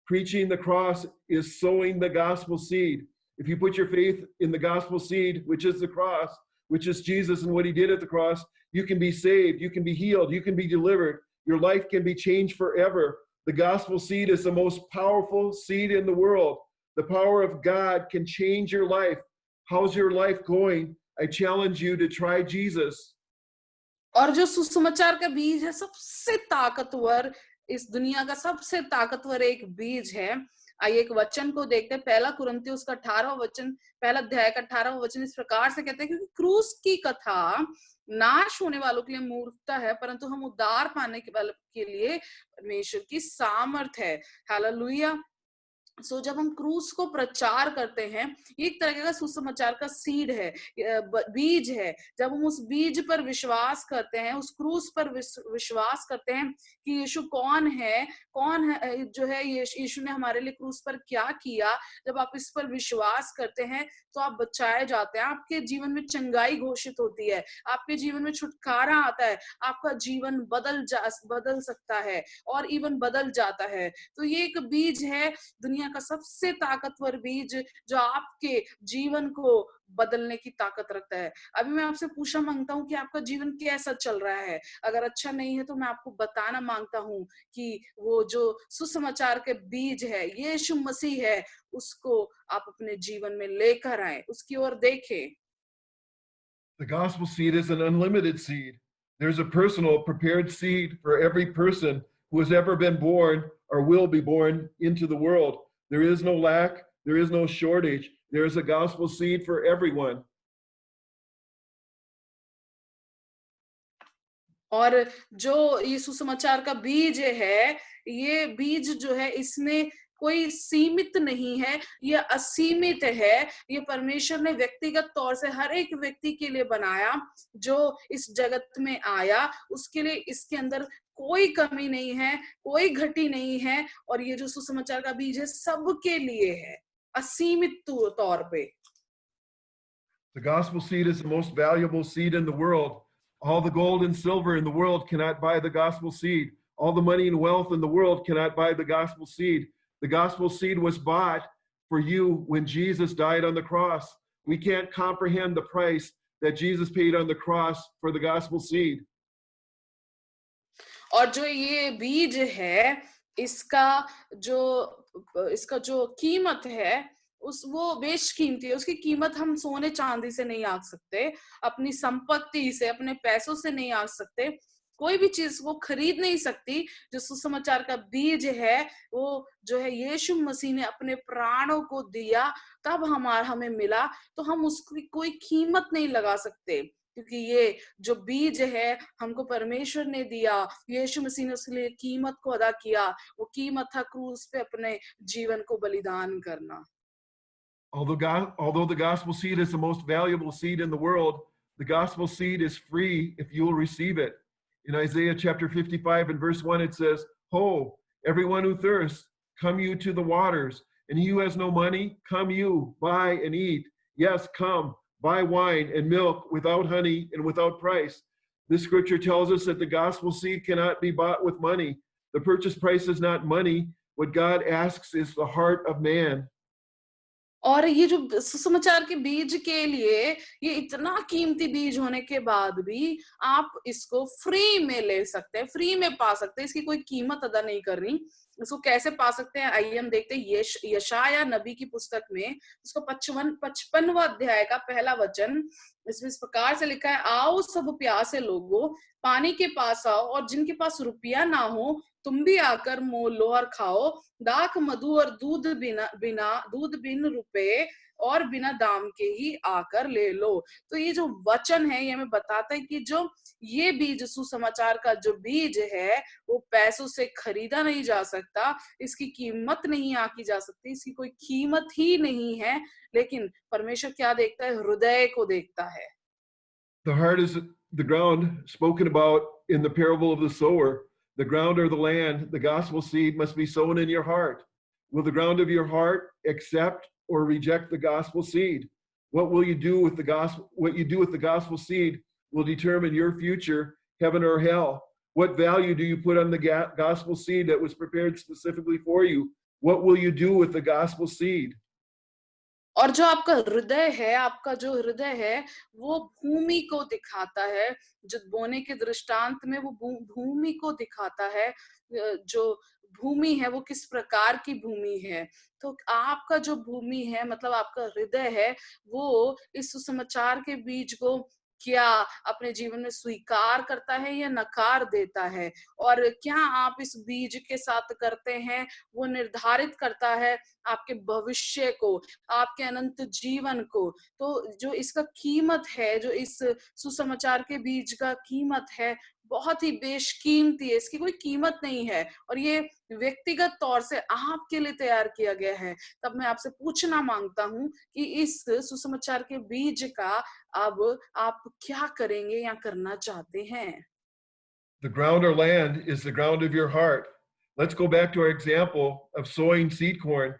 Preaching the cross is sowing the gospel seed. If you put your faith in the gospel seed, which is the cross, which is Jesus and what he did at the cross, you can be saved, you can be healed, you can be delivered, your life can be changed forever. The gospel seed is the most powerful seed in the world. The power of God can change your life. How's your life going? I challenge you to try Jesus. और जो सुसमाचार का बीज है, सबसे ताकतवर, इस दुनिया का सबसे ताकतवर एक बीज है। आइए एक वचन को देखते हैं, पहला कुरिन्थियों उसका 18वां वचन, पहला अध्याय का 18वां वचन इस प्रकार से कहते हैं, क्योंकि क्रूस की कथा नाश होने वालों के लिए मूर्खता है, परंतु हम उद्धार पाने के वाले के लिए परमेश्वर की सामर्थ है। हालेलुया। सो जब हम क्रूस को प्रचार करते हैं, एक तरह का सुसमाचार का सीड है, बीज है। जब हम उस बीज पर विश्वास करते हैं, उस क्रूस पर विश्वास करते हैं कि यीशु कौन है जो है, यीशु ने हमारे लिए क्रूस पर क्या किया, जब आप इस पर विश्वास करते हैं तो आप बचाए जाते हैं। आपके जीवन में चंगाई घोषित होती है, आपके जीवन में छुटकारा आता है, आपका जीवन बदल सकता है और इवन बदल जाता है। तो ये एक बीज है, दुनिया का सबसे ताकतवर बीज, जो आपके जीवन को बदलने की ताकत रखता है। अभी मैं आपसे पूछना मांगता हूँ कि आपका जीवन कैसा चल रहा है। अगर अच्छा नहीं है तो मैं आपको बताना मांगता हूँ कि वो जो सुसमाचार के बीज है, यीशु मसीह है, उसको आप अपने जीवन में लेकर आए, उसकी ओर देखें। The gospel seed is an unlimited seed. There's a personal prepared seed for every person who has ever been born or will be born into the world. There is no lack, there is no shortage. There is a gospel seed for everyone. और जो ये सुसमाचार का बीज है, ये बीज जो है, इसमें कोई सीमित नहीं है, ये असीमित है। ये परमेश्वर ने व्यक्तिगत तौर से हर एक व्यक्ति के लिए बनाया जो इस जगत में आया, उसके लिए इसके अंदर कोई कमी नहीं है, कोई घटी नहीं है। और ये जो सुसमाचार का बीज है, सबके लिए है, असीमित तौर पे। The gospel seed is the most valuable seed in the world. All the gold and silver in the world cannot buy the gospel seed. All the money and wealth in the world cannot buy the gospel seed. The gospel seed was bought for you when Jesus died on the cross. We can't comprehend the price that Jesus paid on the cross for the gospel seed. और जो ये बीज है, इसका जो कीमत है, वो बेशकीमती है। उसकी कीमत हम सोने चांदी से नहीं आंक सकते, अपनी संपत्ति से, अपने पैसों से नहीं आंक सकते। कोई भी चीज वो खरीद नहीं सकती। जो सुसमाचार का बीज है, वो जो है यीशु मसीह ने अपने प्राणों को दिया, तब हमें मिला। तो हम उसकी कोई कीमत नहीं लगा सकते, क्योंकि ये जो बीज है हमको परमेश्वर ने दिया। यीशु मसीह ने उसके लिए कीमत को अदा किया। वो कीमत था क्रूस पे अपने जीवन को बलिदान करना। Although the gospel seed is the most valuable seed in the world, the gospel seed is free if you will receive it. In Isaiah chapter 55 and verse 1, it says, Ho, everyone who thirsts, come you to the waters. And he who has no money, come you, buy and eat. Yes, come, buy wine and milk without honey and without price. This scripture tells us that the gospel seed cannot be bought with money. The purchase price is not money. What God asks is the heart of man. और ये जो सुसमाचार के बीज के लिए, ये इतना कीमती बीज होने के बाद भी आप इसको फ्री में ले सकते हैं, फ्री में पा सकते हैं। इसकी कोई कीमत अदा नहीं करनी। इसको कैसे पा सकते हैं, आइए हम देखते हैं। यशाया नबी की पुस्तक में उसको 55वां अध्याय का पहला वचन, इसमें इस प्रकार से लिखा है, आओ सब प्यासे लोगों, पानी के पास आओ, और जिनके पास रुपया ना हो तुम भी आकर मोल लो और खाओ। दाख मधु और दूध बिन रुपए और बिना दाम के ही आकर ले लो। तो ये जो वचन है, ये हमें बताता है कि जो ये बीज, सुसमाचार का जो बीज है, वो पैसों से खरीदा नहीं जा सकता। इसकी कीमत नहीं आकी जा सकती, इसकी कोई कीमत ही नहीं है। लेकिन परमेश्वर क्या देखता है? हृदय को देखता है। The heart is the ground spoken about in the parable of the sower. The ground or the land, the gospel seed must be sown in your heart. Will the ground of your heart accept or reject the gospel seed? What will you do with the gospel? What you do with the gospel seed will determine your future, heaven or hell. What value do you put on the gospel seed that was prepared specifically for you? What will you do with the gospel seed? और जो आपका हृदय है, आपका जो हृदय है, वो भूमि को दिखाता है। जो बोने के दृष्टांत में वो भूमि को दिखाता है। जो भूमि है वो किस प्रकार की भूमि है। तो आपका जो भूमि है मतलब आपका हृदय है, वो इस सुसमाचार के बीज को क्या अपने जीवन में स्वीकार करता है या नकार देता है, और क्या आप इस बीज के साथ करते हैं, वो निर्धारित करता है आपके भविष्य को, आपके अनंत जीवन को। तो जो इसका कीमत है, जो इस सुसमाचार के बीज का कीमत है, बहुत ही बेशकीमती है, इसकी कोई कीमत नहीं है, और ये व्यक्तिगत तौर से आपके लिए तैयार किया गया है। तब मैं आपसे पूछना मांगता हूं कि इस सुसमाचार के बीज का अब आप क्या करेंगे या करना चाहते हैं। The ground or land is the ground of your heart. Let's go back to our example of sowing seed corn.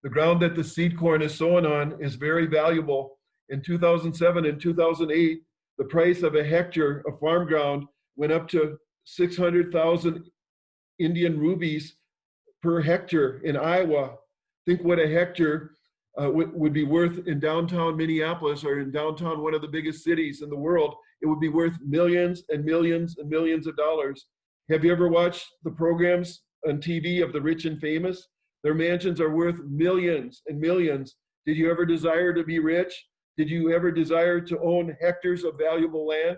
The ground that the seed corn is sown on is very valuable. In 2007 and 2008, the price of a hectare of farm ground went up to 600,000 Indian rupees per hectare in Iowa. Think what a hectare would be worth in downtown Minneapolis or in downtown one of the biggest cities in the world. It would be worth millions and millions and millions of dollars. Have you ever watched the programs on TV of the rich and famous? Their mansions are worth millions and millions. Did you ever desire to be rich? Did you ever desire to own hectares of valuable land?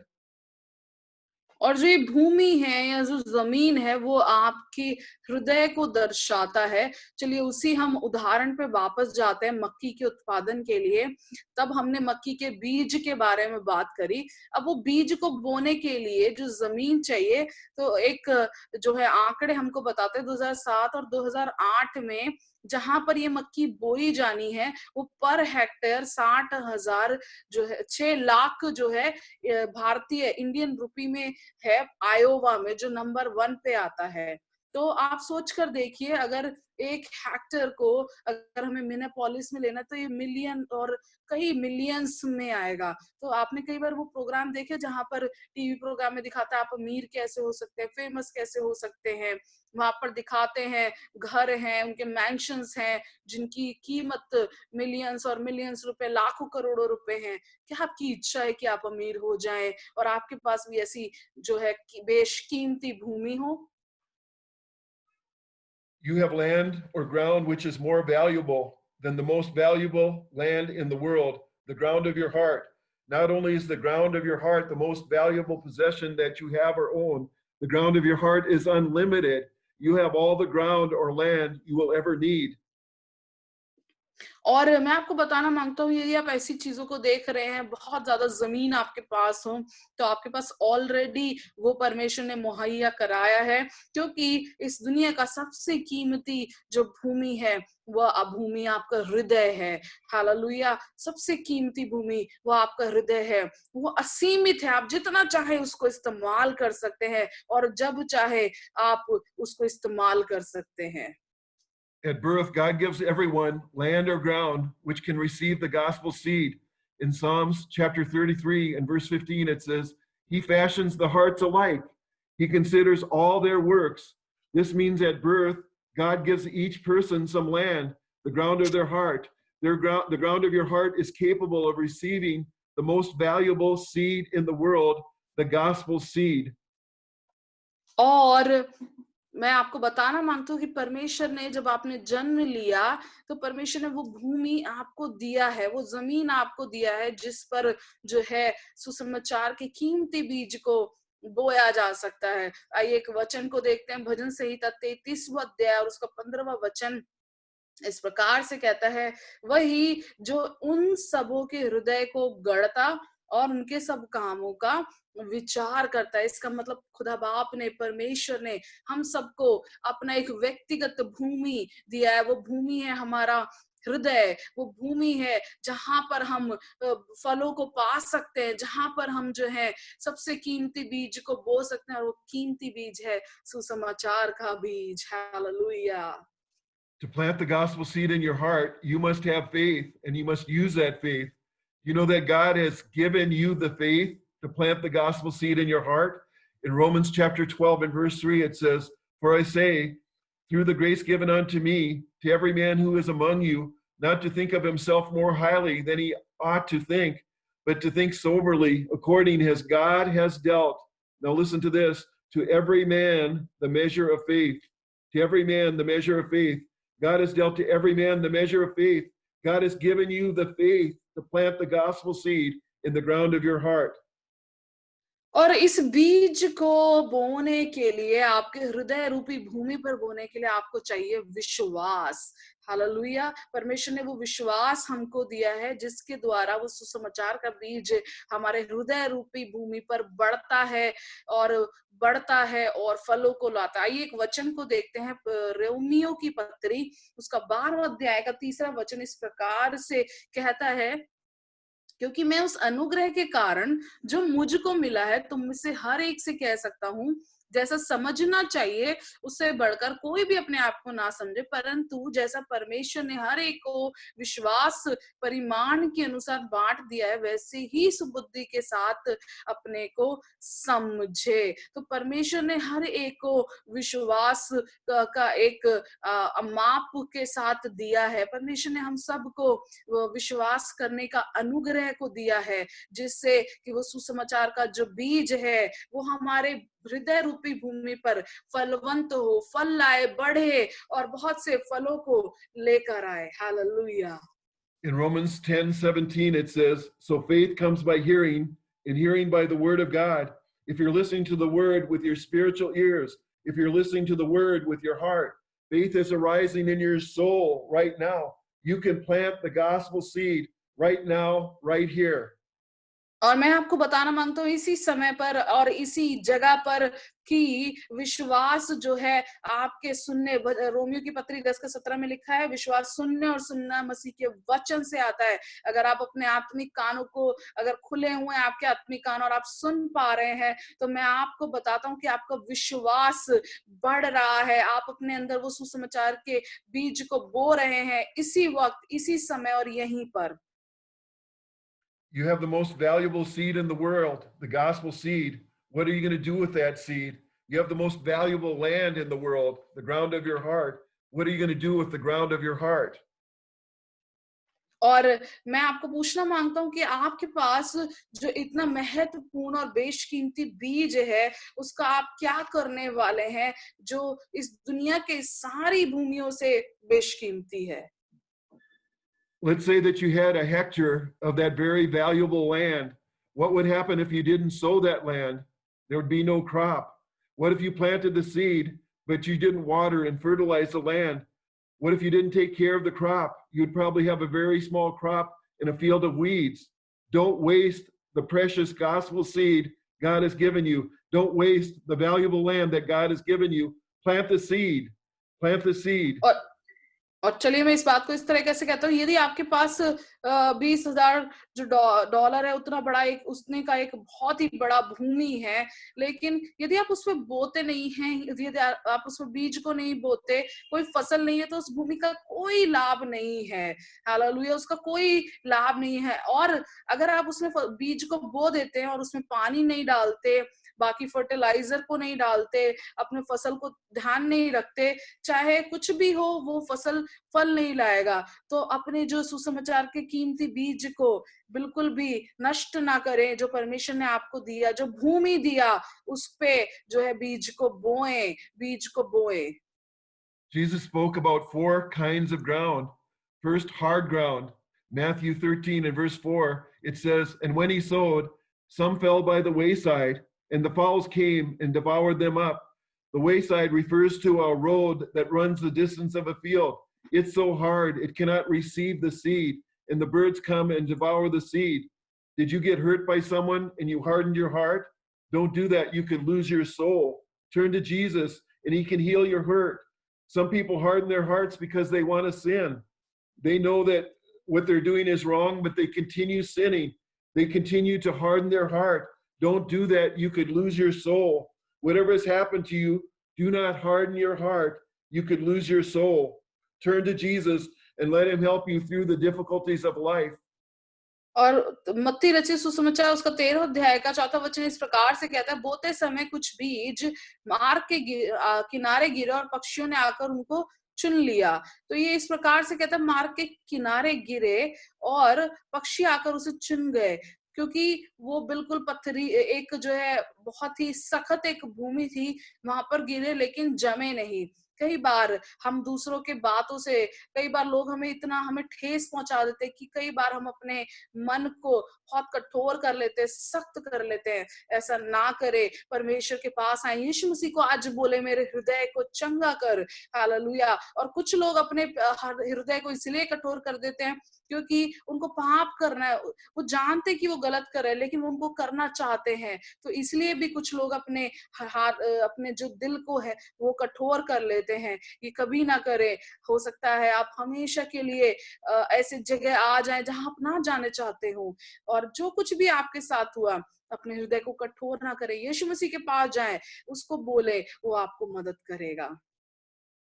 और जो ये भूमि है या जो जमीन है वो आपके हृदय को दर्शाता है। चलिए उसी हम उदाहरण पे वापस जाते हैं मक्की के उत्पादन के लिए। तब हमने मक्की के बीज के बारे में बात करी। अब वो बीज को बोने के लिए जो जमीन चाहिए, तो एक जो है आंकड़े हमको बताते हैं 2007 और 2008 में जहां पर ये मक्की बोई जानी है, वो पर हेक्टेयर 60,000 जो है 6 लाख जो है भारतीय इंडियन रुपी में है, आयोवा में जो नंबर 1 पे आता है। तो आप सोच कर देखिए, अगर 1 हेक्टेयर को अगर हमें मिनेपोलिस में लेना, तो ये मिलियन और कई मिलियंस में आएगा। तो आपने कई बार वो प्रोग्राम देखे जहां पर टीवी प्रोग्राम में दिखाता है आप अमीर कैसे हो सकते हैं, फेमस कैसे हो सकते हैं। वहां पर दिखाते हैं घर हैं, उनके मैंशंस हैं जिनकी कीमत मिलियंस और मिलियंस रुपए, लाखों करोड़ों रुपए हैं। क्या आपकी इच्छा है कि आप अमीर हो जाएं और आपके पास भी ऐसी जो है बेशकीमती भूमि हो? You have land or ground which is more valuable than the most valuable land in the world, the ground of your heart. Not only is the ground of your heart the most valuable possession that you have or own, the ground of your heart is unlimited. You have all the ground or land you will ever need. और मैं आपको बताना मांगता हूँ, यदि आप ऐसी चीजों को देख रहे हैं, बहुत ज्यादा जमीन आपके पास हो, तो आपके पास ऑलरेडी वो परमेश्वर ने मुहैया कराया है, क्योंकि इस दुनिया का सबसे कीमती जो भूमि है वह भूमि आपका हृदय है। हालेलुया! सबसे कीमती भूमि वो आपका हृदय है। वो असीमित है, आप जितना चाहे उसको इस्तेमाल कर सकते हैं और जब चाहे आप उसको इस्तेमाल कर सकते हैं। At birth, God gives everyone land or ground which can receive the gospel seed. In Psalms chapter 33 and verse 15, it says, He fashions the hearts alike. He considers all their works. This means at birth, God gives each person some land, the ground of their heart. The ground of your heart is capable of receiving the most valuable seed in the world, the gospel seed. और मैं आपको बताना मांगती हूँ कि परमेश्वर ने, जब आपने जन्म लिया, तो परमेश्वर ने वो भूमि आपको दिया है, वो जमीन आपको दिया है जिस पर जो है सुसमाचार के कीमती बीज को बोया जा सकता है। आइए एक वचन को देखते हैं, भजन संहिता 33वां अध्याय और उसका 15वां वचन इस प्रकार से कहता है, वही जो उन सबों के हृदय को गढ़ता और उनके सब कामों का विचार करता है। इसका मतलब खुदा बाप ने, परमेश्वर ने हम सबको अपना एक व्यक्तिगत भूमि दिया है। वो भूमि है हमारा हृदय, वो भूमि है जहां पर हम फलों को पा सकते हैं, जहां पर हम जो है सबसे कीमती बीज को बो सकते हैं, और वो कीमती बीज है सुसमाचार का बीज। Hallelujah! To plant the gospel seed in your heart, you must have faith and you must use that faith. You know that God has given you the faith to plant the gospel seed in your heart. In Romans chapter 12 and verse 3, it says, For I say, through the grace given unto me, to every man who is among you, not to think of himself more highly than he ought to think, but to think soberly, according as God has dealt. Now listen to this, to every man the measure of faith. to every man the measure of faith. God has dealt to every man the measure of faith. God has given you the faith to plant the gospel seed in the ground of your heart. और इस बीज को बोने के लिए, आपके हृदय रूपी भूमि पर बोने के लिए आपको चाहिए विश्वास। हालेलुया। परमेश्वर ने वो विश्वास हमको दिया है जिसके द्वारा वो सुसमाचार का बीज हमारे हृदय रूपी भूमि पर बढ़ता है और फलों को लाता है। आइए एक वचन को देखते हैं, रोमियो की पत्री उसका 12वां अध्याय का 3रा वचन इस प्रकार से कहता है, क्योंकि मैं उस अनुग्रह के कारण जो मुझको मिला है तुम में से हर एक से कह सकता हूँ, जैसा समझना चाहिए उससे बढ़कर कोई भी अपने आप को ना समझे, परंतु जैसा परमेश्वर ने हर एक को विश्वास परिमाण के अनुसार बांट दिया है वैसे ही सुबुद्धि के साथ अपने को समझे। तो परमेश्वर ने हर एक को विश्वास का एक माप के साथ दिया है। परमेश्वर ने हम सबको विश्वास करने का अनुग्रह को दिया है, जिससे कि वो सुसमाचार का जो बीज है वो हमारे हृदय रूपी भूमि पर फलवंत हो, फल लाए, बढ़े और बहुत से फलों को लेकर आए। Hallelujah. In Romans 10:17 it says, so faith comes by hearing, and hearing by the word of God. If you're listening to the word with your spiritual ears, if you're listening to the word with your heart, faith is arising in your soul right now. You can plant the gospel seed right now, right here. और मैं आपको बताना मांगता हूँ इसी समय पर और इसी जगह पर कि विश्वास जो है आपके सुनने, रोमियो की पत्री 10:17 में लिखा है, विश्वास सुनने और सुनना मसीह के वचन से आता है। अगर आप अपने आत्मिक कानों को अगर खुले हुए हैं आपके आत्मिक कान और आप सुन पा रहे हैं, तो मैं आपको बताता हूँ कि आपका विश्वास बढ़ रहा है। आप अपने अंदर वो सुसमाचार के बीज को बो रहे हैं इसी वक्त, इसी समय और यहीं पर। You have the most valuable seed in the world, the gospel seed. What are you going to do with that seed? You have the most valuable land in the world, the ground of your heart. What are you going to do with the ground of your heart? और मैं आपको पूछना मांगता हूं कि आपके पास जो इतना महत्वपूर्ण और बेशकीमती बीज है उसका आप क्या करने वाले हैं, जो इस दुनिया के सारी भूमियों से बेशकीमती है। Let's say that you had a hectare of that very valuable land. What would happen if you didn't sow that land? There would be no crop. What if you planted the seed, but you didn't water and fertilize the land? What if you didn't take care of the crop? You'd probably have a very small crop in a field of weeds. Don't waste the precious gospel seed God has given you. Don't waste the valuable land that God has given you. Plant the seed. Plant the seed. और चलिए मैं इस बात को इस तरीके से कहता हूँ, यदि आपके पास 20,000 जो डॉलर है उतना बड़ा एक उसने का एक बहुत ही बड़ा भूमि है, लेकिन यदि आप उसमें बोते नहीं हैं, यदि आप उसमें बीज को नहीं बोते, कोई फसल नहीं है, तो उस भूमि का कोई लाभ नहीं है। हालेलुया, उसका कोई लाभ नहीं है। और अगर आप उसमें बीज को बो देते हैं और उसमें पानी नहीं डालते, बाकी फर्टिलाइजर को नहीं डालते, अपने फसल को ध्यान नहीं रखते, चाहे कुछ भी हो वो फसल फल नहीं लाएगा। तो अपने जो सुसमाचार के कीमती बीज को बिल्कुल भी नष्ट ना करें, जो परमेश्वर ने आपको दिया, जो भूमि दिया, उस पे जो है बीज को बोएं। Jesus spoke about 4 kinds of ground. First, hard ground. Matthew 13 and verse 4, it says, and when he sowed, some fell by the wayside, and the fowls came and devoured them up. The wayside refers to a road that runs the distance of a field. It's so hard, it cannot receive the seed, and the birds come and devour the seed. Did you get hurt by someone and you hardened your heart? Don't do that. You could lose your soul. Turn to Jesus, and he can heal your hurt. Some people harden their hearts because they want to sin. They know that what they're doing is wrong, but they continue sinning. They continue to harden their heart. Don't do that. You could lose your soul. Whatever has happened to you, do not harden your heart. You could lose your soul. Turn to Jesus and let him help you through the difficulties of life. और मत्ती रचित सुसमाचार उसका 13 अध्याय का 4था वचन इस प्रकार से कहता है, बोते समय कुछ बीज मार्ग के किनारे गिरे और पक्षियों ने आकर उनको चुन लिया। तो ये इस प्रकार से कहता है, मार्ग के किनारे गिरे और पक्षी आकर उसे चुन गए, क्योंकि वो बिल्कुल पत्थरी एक जो है बहुत ही सख्त एक भूमि थी, वहां पर गिरे लेकिन जमे नहीं। कई बार हम दूसरों के बातों से, कई बार लोग हमें ठेस पहुंचा देते हैं कि कई बार हम अपने मन को बहुत कठोर कर लेते हैं, सख्त कर लेते हैं। ऐसा ना करे, परमेश्वर के पास आए, यीशु मसीह को आज बोले मेरे हृदय को चंगा कर। हालेलुया। और कुछ लोग अपने हृदय को इसलिए कठोर कर देते हैं क्योंकि उनको पाप करना है, वो जानते कि वो गलत कर रहे हैं लेकिन वो उनको करना चाहते हैं, तो इसलिए भी कुछ लोग अपने अपने जो दिल को है वो कठोर कर लेते हैं। ये कभी ना करें। हो सकता है आप हमेशा के लिए ऐसे जगह आ जाएं जहां आप ना जाने चाहते हो, और जो कुछ भी आपके साथ हुआ अपने हृदय को कठोर ना करें, यीशु मसीह के पास जाएं, उसको बोले, वो आपको मदद करेगा।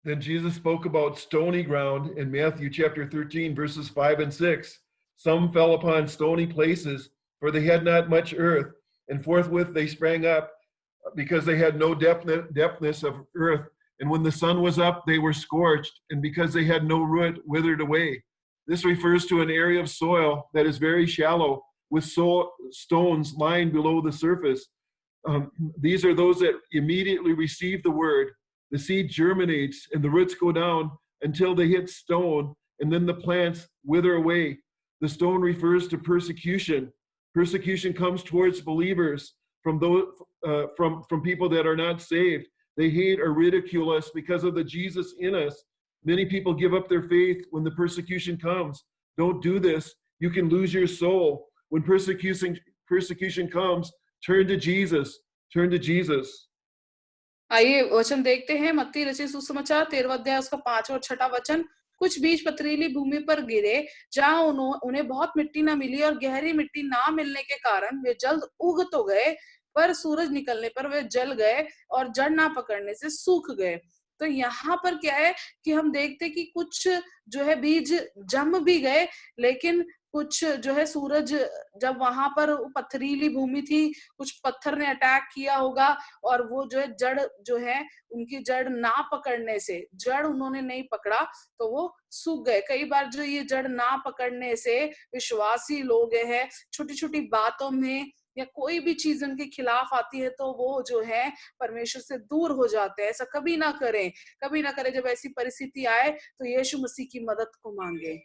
Then Jesus spoke about stony ground in Matthew chapter 13, verses 5 and 6. Some fell upon stony places, for they had not much earth, and forthwith they sprang up, because they had no depthness of earth. And when the sun was up, they were scorched, and because they had no root, withered away. This refers to an area of soil that is very shallow, with stones lying below the surface. These are those that immediately receive the word. The seed germinates and the roots go down until they hit stone, and then the plants wither away. The stone refers to persecution. Persecution comes towards believers from those from people that are not saved. They hate or ridicule us because of the Jesus in us. Many people give up their faith when the persecution comes. Don't do this. You can lose your soul. When persecution comes, turn to Jesus. Turn to Jesus. आइए वचन देखते हैं, मत्ती रचित सुसमाचार 13वां अध्याय उसका 5वां और 6वां वचन। कुछ बीज पथरीली भूमि पर गिरे, जहां उन्हें बहुत मिट्टी ना मिली और गहरी मिट्टी ना मिलने के कारण वे जल्द उग तो गए, पर सूरज निकलने पर वे जल गए और जड़ ना पकड़ने से सूख गए। तो यहाँ पर क्या है कि हम देखते कि कुछ जो है बीज जम भी गए, लेकिन कुछ जो है सूरज, जब वहां पर पथरीली भूमि थी, कुछ पत्थर ने अटैक किया होगा और वो जो है जड़ जो है उनकी जड़ ना पकड़ने से, जड़ उन्होंने नहीं पकड़ा तो वो सूख गए। कई बार जो ये जड़ ना पकड़ने से विश्वासी लोग हैं, छोटी छोटी बातों में या कोई भी चीज उनके खिलाफ आती है तो वो जो है परमेश्वर से दूर हो जाते हैं। ऐसा कभी ना करें, कभी ना करें। जब ऐसी परिस्थिति आए तो यीशु मसीह की मदद को मांगे।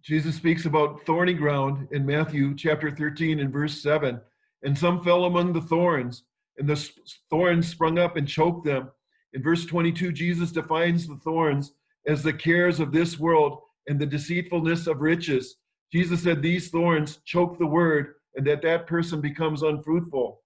Jesus speaks about thorny ground in Matthew chapter 13 and verse 7. And some fell among the thorns, and the thorns sprung up and choked them. In verse 22, Jesus defines the thorns as the cares of this world and the deceitfulness of riches. Jesus said these thorns choke the word and that person becomes unfruitful.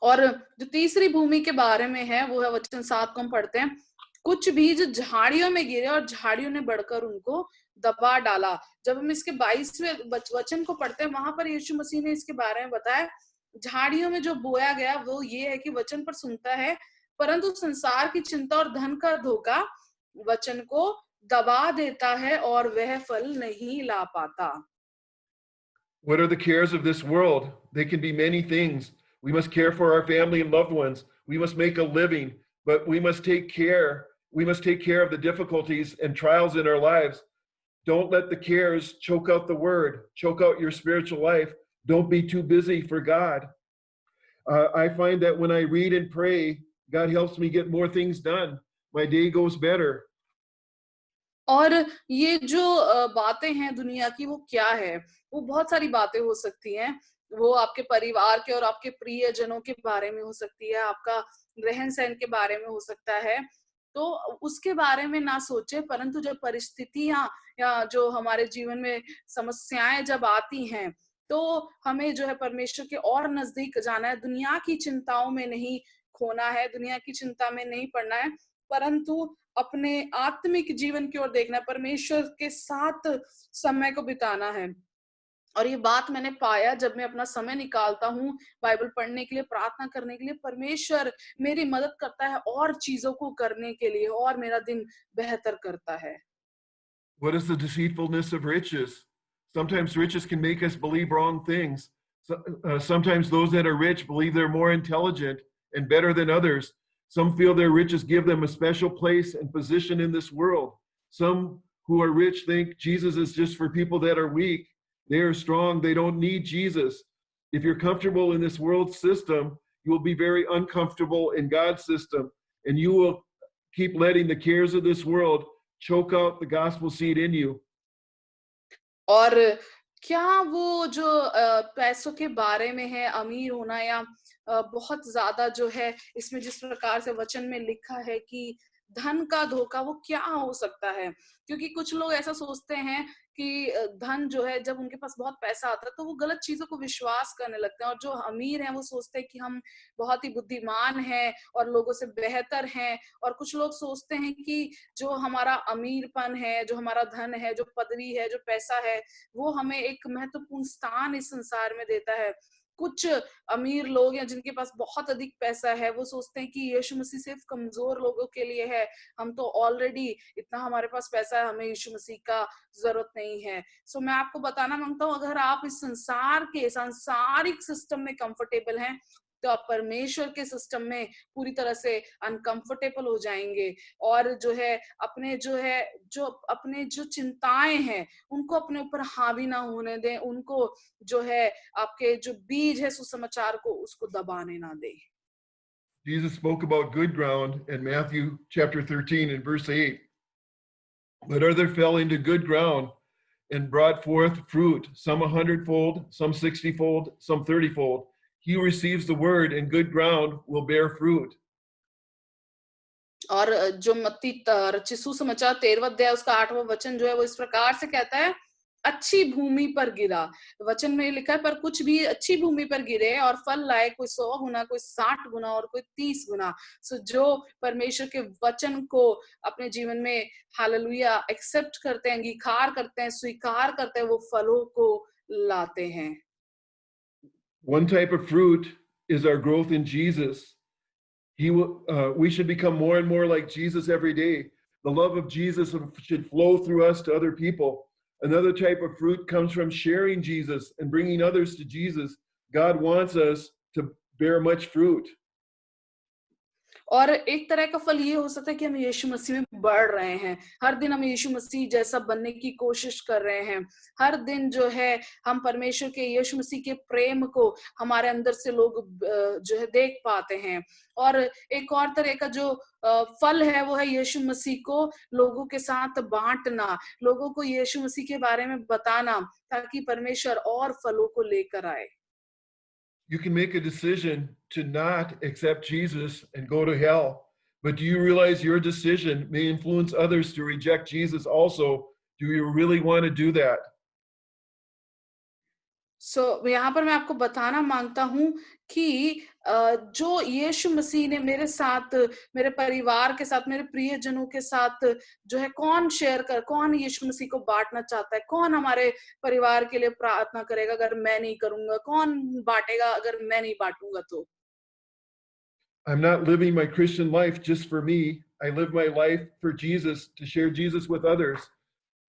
और जो तीसरी भूमि के बारे में है वो है वचन 7 को हम पढ़ते हैं। कुछ बीज झाड़ियों में गिरे और झाड़ियों ने बढ़कर उनको दबा डाला। जब हम इसके 22वें वचन को पढ़ते हैं, वहां पर यीशु मसीह ने इसके बारे में बताया, झाड़ियों में जो बोया गया वो ये है कि वचन पर सुनता है, परंतु संसार की चिंता और धन का धोखा वचन को दबा देता है और वह फल नहीं ला पाता। What are the cares of this world? They can be many things. We must care for our family and loved ones. We must make a living, but we must take care. We must take care of the difficulties and trials in our lives. Don't let the cares choke out the word, choke out your spiritual life. Don't be too busy for God. I find that when I read and pray, God helps me get more things done. My day goes better. और ये जो बातें हैं दुनिया की, वो क्या है? वो बहुत सारी बातें हो सकती हैं। वो आपके परिवार के और आपके प्रियजनों के बारे में हो सकती है, आपका रहन सहन के बारे में हो सकता है। तो उसके बारे में ना सोचे, परंतु जब परिस्थितियां या जो हमारे जीवन में समस्याएं जब आती हैं, तो हमें जो है परमेश्वर के और नजदीक जाना है। दुनिया की चिंताओं में नहीं खोना है, दुनिया की चिंता में नहीं पड़ना है, परंतु अपने आत्मिक जीवन की ओर देखना है, परमेश्वर के साथ समय को बिताना है। और ये बात मैंने पाया जब मैं अपना समय निकालता हूँ बाइबल पढ़ने के लिए, प्रार्थना करने के लिए, परमेश्वर मेरी मदद करता है और चीजों को करने के लिए, और मेरा दिन बेहतर करता है। What is the deceitfulness of riches? Sometimes riches can make us believe wrong things. Sometimes those that are rich believe they're more intelligent and better than others. Some feel their riches give them a special place and position in this world. Some who are rich think Jesus is just for people that are weak. They are strong. They don't need Jesus. If you're comfortable in this world system, you will be very uncomfortable in God's system, and you will keep letting the cares of this world choke out the gospel seed in you. और क्या वो जो पैसों के बारे में है, अमीर होना या बहुत ज़्यादा जो है इसमें जिस प्रकार से वचन में लिखा है कि धन का धोखा वो क्या हो सकता है? क्योंकि कुछ लोग ऐसा सोचते हैं कि धन जो है जब उनके पास बहुत पैसा आता है तो वो गलत चीज़ों को विश्वास करने लगते हैं और जो अमीर हैं वो सोचते हैं कि हम बहुत ही बुद्धिमान हैं और लोगों से बेहतर हैं और कुछ लोग सोचते हैं कि जो हमारा अमीरपन है, जो हमारा धन है, जो पदवी है, जो पैसा है, वो हमें एक महत्वपूर्ण स्थान इस संसार में देता है। कुछ अमीर लोग या जिनके पास बहुत अधिक पैसा है, वो सोचते हैं कि यीशु मसीह सिर्फ कमजोर लोगों के लिए है। हम तो ऑलरेडी इतना हमारे पास पैसा है, हमें यीशु मसीह का जरूरत नहीं है। सो मैं आपको बताना मांगता हूँ, अगर आप इस संसार के सांसारिक सिस्टम में कंफर्टेबल हैं, तो आप परमेश्वर के सिस्टम में पूरी तरह से अनकंफर्टेबल हो जाएंगे और जो अपने जो चिंताएं हैं उनको अपने ऊपर हावी ना होने दें, उनको जो है आपके जो बीज है सुसमाचार को उसको दबाने ना दें। Jesus spoke about good ground in Matthew chapter 13 and verse 8. But other fell into good ground and brought forth fruit, some 100-fold, some 60-fold, some 30-fold. He who receives the word in good ground will bear fruit. और जो मत्ती रचिसु समाचार 13वां अध्याय उसका 8वां वचन जो है वो इस प्रकार से कहता है, अच्छी भूमि पर गिरा। वचन में लिखा है, पर कुछ भी अच्छी भूमि पर गिरे और फल लाए, कोई 100 गुना, कोई 60 गुना और कोई 30 गुना। सो जो परमेश्वर के वचन को अपने जीवन में हालेलुया एक्सेप्ट करते हैं, अंगीकार करते हैं, स्वीकार करते हैं, वो फलों को लाते हैं। One type of fruit is our growth in Jesus. We should become more and more like Jesus every day. The love of Jesus should flow through us to other people. Another type of fruit comes from sharing Jesus and bringing others to Jesus. God wants us to bear much fruit. और एक तरह का फल ये हो सकता है कि हम यीशु मसीह में बढ़ रहे हैं, हर दिन हम यीशु मसीह जैसा बनने की कोशिश कर रहे हैं, हर दिन जो है हम परमेश्वर के यीशु मसीह के प्रेम को हमारे अंदर से लोग जो है देख पाते हैं। और एक और तरह का जो फल है वो है यीशु मसीह को लोगों के साथ बांटना, लोगों को यीशु मसीह के बारे में बताना, ताकि परमेश्वर और फलों को लेकर आए। You can make a decision to not accept Jesus and go to hell. But do you realize your decision may influence others to reject Jesus also? Do you really want to do that? यहाँ पर मैं आपको बताना मांगता हूँ कि जो यीशु मसीह ने मेरे साथ, मेरे परिवार के साथ, मेरे प्रियजनों के साथ जो है कौन यीशु मसीह को बांटना चाहता है, कौन हमारे परिवार के लिए प्रार्थना करेगा अगर मैं नहीं करूंगा, कौन बांटेगा अगर मैं नहीं बांटूंगा तो। I'm not living my Christian life just for me. I live my life for Jesus, to share Jesus with others.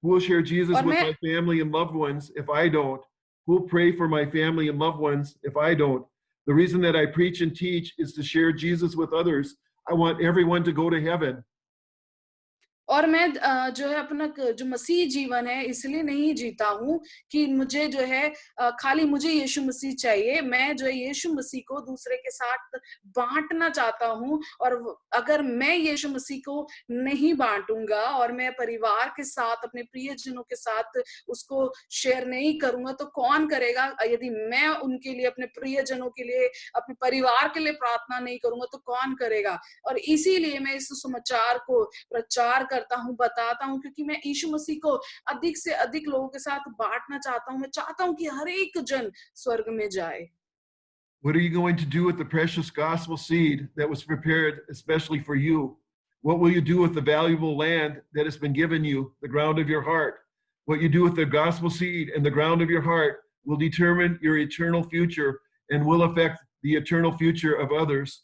Who will share Jesus और with मैं my family and loved ones if I don't? Who will pray for my family and loved ones if I don't? The reason that I preach and teach is to share Jesus with others. I want everyone to go to heaven. और मैं जो है अपना जो मसीह जीवन है इसलिए नहीं जीता हूँ कि मुझे जो है खाली मुझे यीशु मसीह चाहिए। मैं जो है यीशु मसीह को दूसरे के साथ बांटना चाहता हूँ, और अगर मैं यीशु मसीह को नहीं बांटूंगा और मैं परिवार के साथ, अपने प्रियजनों के साथ उसको शेयर नहीं करूंगा तो कौन करेगा? यदि मैं उनके लिए, अपने प्रियजनों के लिए, अपने परिवार के लिए प्रार्थना नहीं करूंगा तो कौन करेगा? और इसीलिए मैं इस सुसमाचार को प्रचार करता हूँ, बताता हूँ, क्योंकि मैं यीशु मसीह को अधिक से अधिक लोगों के साथ बांटना चाहता हूँ। मैं चाहता हूँ कि हर एक जन स्वर्ग में जाए। What are you going to do with the precious gospel seed that was prepared especially for you? What will you do with the valuable land that has been given you, the ground of your heart? What you do with the gospel seed and the ground of your heart will determine your eternal future and will affect the eternal future of others.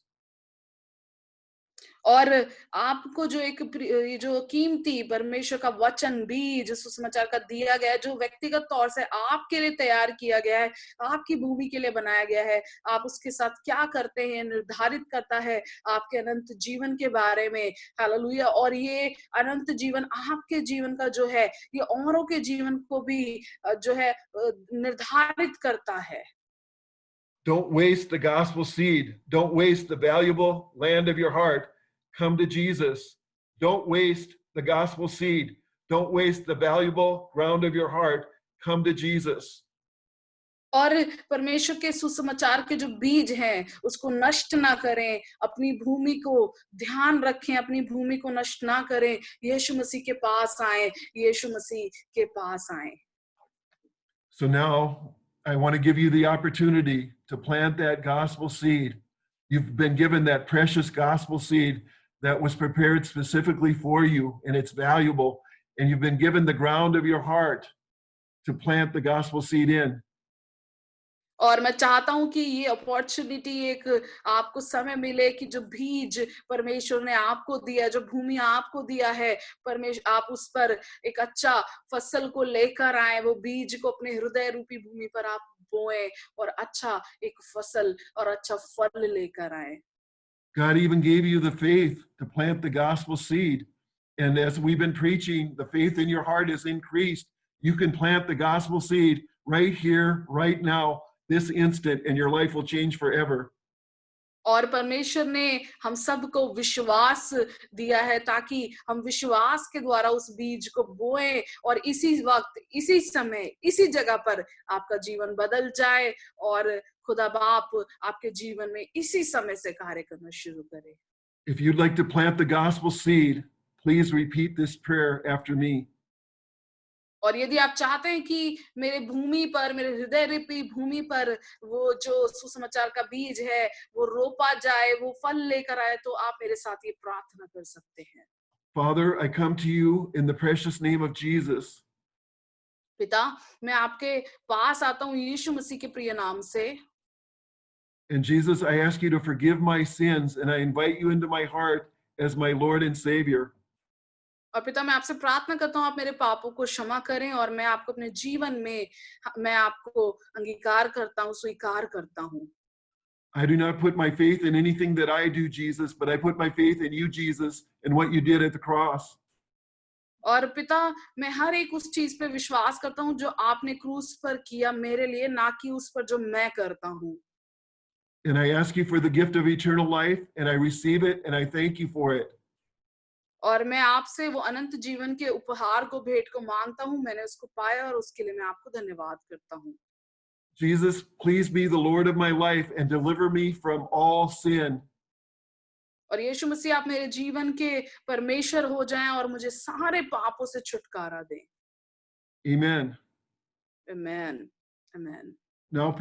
और आपको जो ये जो कीमती परमेश्वर का वचन बीज सुसमाचार का दिया गया है, जो व्यक्तिगत तौर से आपके लिए तैयार किया गया है, आपकी भूमि के लिए बनाया गया है, आप उसके साथ क्या करते हैं निर्धारित करता है आपके अनंत जीवन के बारे में। हालेलुया। और ये अनंत जीवन आपके जीवन का जो है, ये औरों के जीवन को भी जो है निर्धारित करता है। Don't waste the gospel seed. Don't waste the valuable land of your heart. Come to Jesus. Don't waste the gospel seed. Don't waste the valuable ground of your heart. Come to Jesus. और परमेश्वर के सुसमाचार के जो बीज हैं उसको नष्ट ना करें, अपनी भूमि को ध्यान रखें, अपनी भूमि को नष्ट ना करें, यीशु मसीह के पास आए, यीशु मसीह के पास आए। So now I want to give you the opportunity to plant that gospel seed. You've been given that precious gospel seed that was prepared specifically for you, and it's valuable. And you've been given the ground of your heart to plant the gospel seed in. और मैं चाहता हूं कि ये अपॉर्चुनिटी एक आपको समय मिले कि जो बीज परमेश्वर ने आपको दिया, जो भूमि आपको दिया है, परमेश्वर आप उस पर एक अच्छा फसल को लेकर आए, वो बीज को अपने हृदय रूपी भूमि पर आप बोएं और अच्छा एक फसल और अच्छा फल लेकर आए। God even gave you the faith to plant the gospel seed. And as we've been preaching, the faith in your heart is increased. You can plant the gospel seed right here, right now, this instant, and your life will change forever. और परमेश्वर ने हम सबको विश्वास दिया है ताकि हम विश्वास के द्वारा उस बीज को बोएं और इसी वक्त, इसी समय, इसी जगह पर आपका जीवन बदल जाए और खुदा बाप आपके जीवन में इसी समय से कार्य करना शुरू करे। If you'd like to plant the gospel seed, please repeat this prayer after me. और यदि आप चाहते हैं कि मेरे भूमि पर, मेरे हृदय रूपी भूमि पर वो जो सुसमाचार का बीज है वो रोपा जाए, वो फल लेकर आए, तो आप मेरे साथ ये प्रार्थना कर सकते हैं। Father, I come to you in the precious name of Jesus. पिता, मैं आपके पास आता हूँ यीशु मसीह के प्रिय नाम से। And Jesus, I ask you to forgive my sins, and I invite you into my heart as my Lord and Savior. और पिता, मैं आपसे प्रार्थना करता हूँ आप मेरे पापों को क्षमा करें और मैं आपको अपने जीवन में, मैं आपको अंगीकार करता हूँ, स्वीकार करता हूँ। I do not put my faith in anything that I do, Jesus, but I put my faith in you, Jesus, and what you did at the cross. और पिता, मैं हर एक उस चीज पे विश्वास करता हूँ जो आपने क्रूस पर किया मेरे लिए, ना कि उस पर जो मैं करता हूँ। And I ask you for the gift of eternal life, and I receive it, and I thank you for it. और मैं आपसे वो अनंत जीवन के उपहार को, भेंट को मांगता हूँ, मैंने उसको पाया और उसके लिए मैं आपको धन्यवाद करता हूँ। Jesus, please be the Lord of my life and deliver me from all sin. और यीशु मसीह आप मेरे जीवन के परमेश्वर हो जाएं और मुझे सारे पापों से छुटकारा दें। Amen. आमीन, आमीन। Now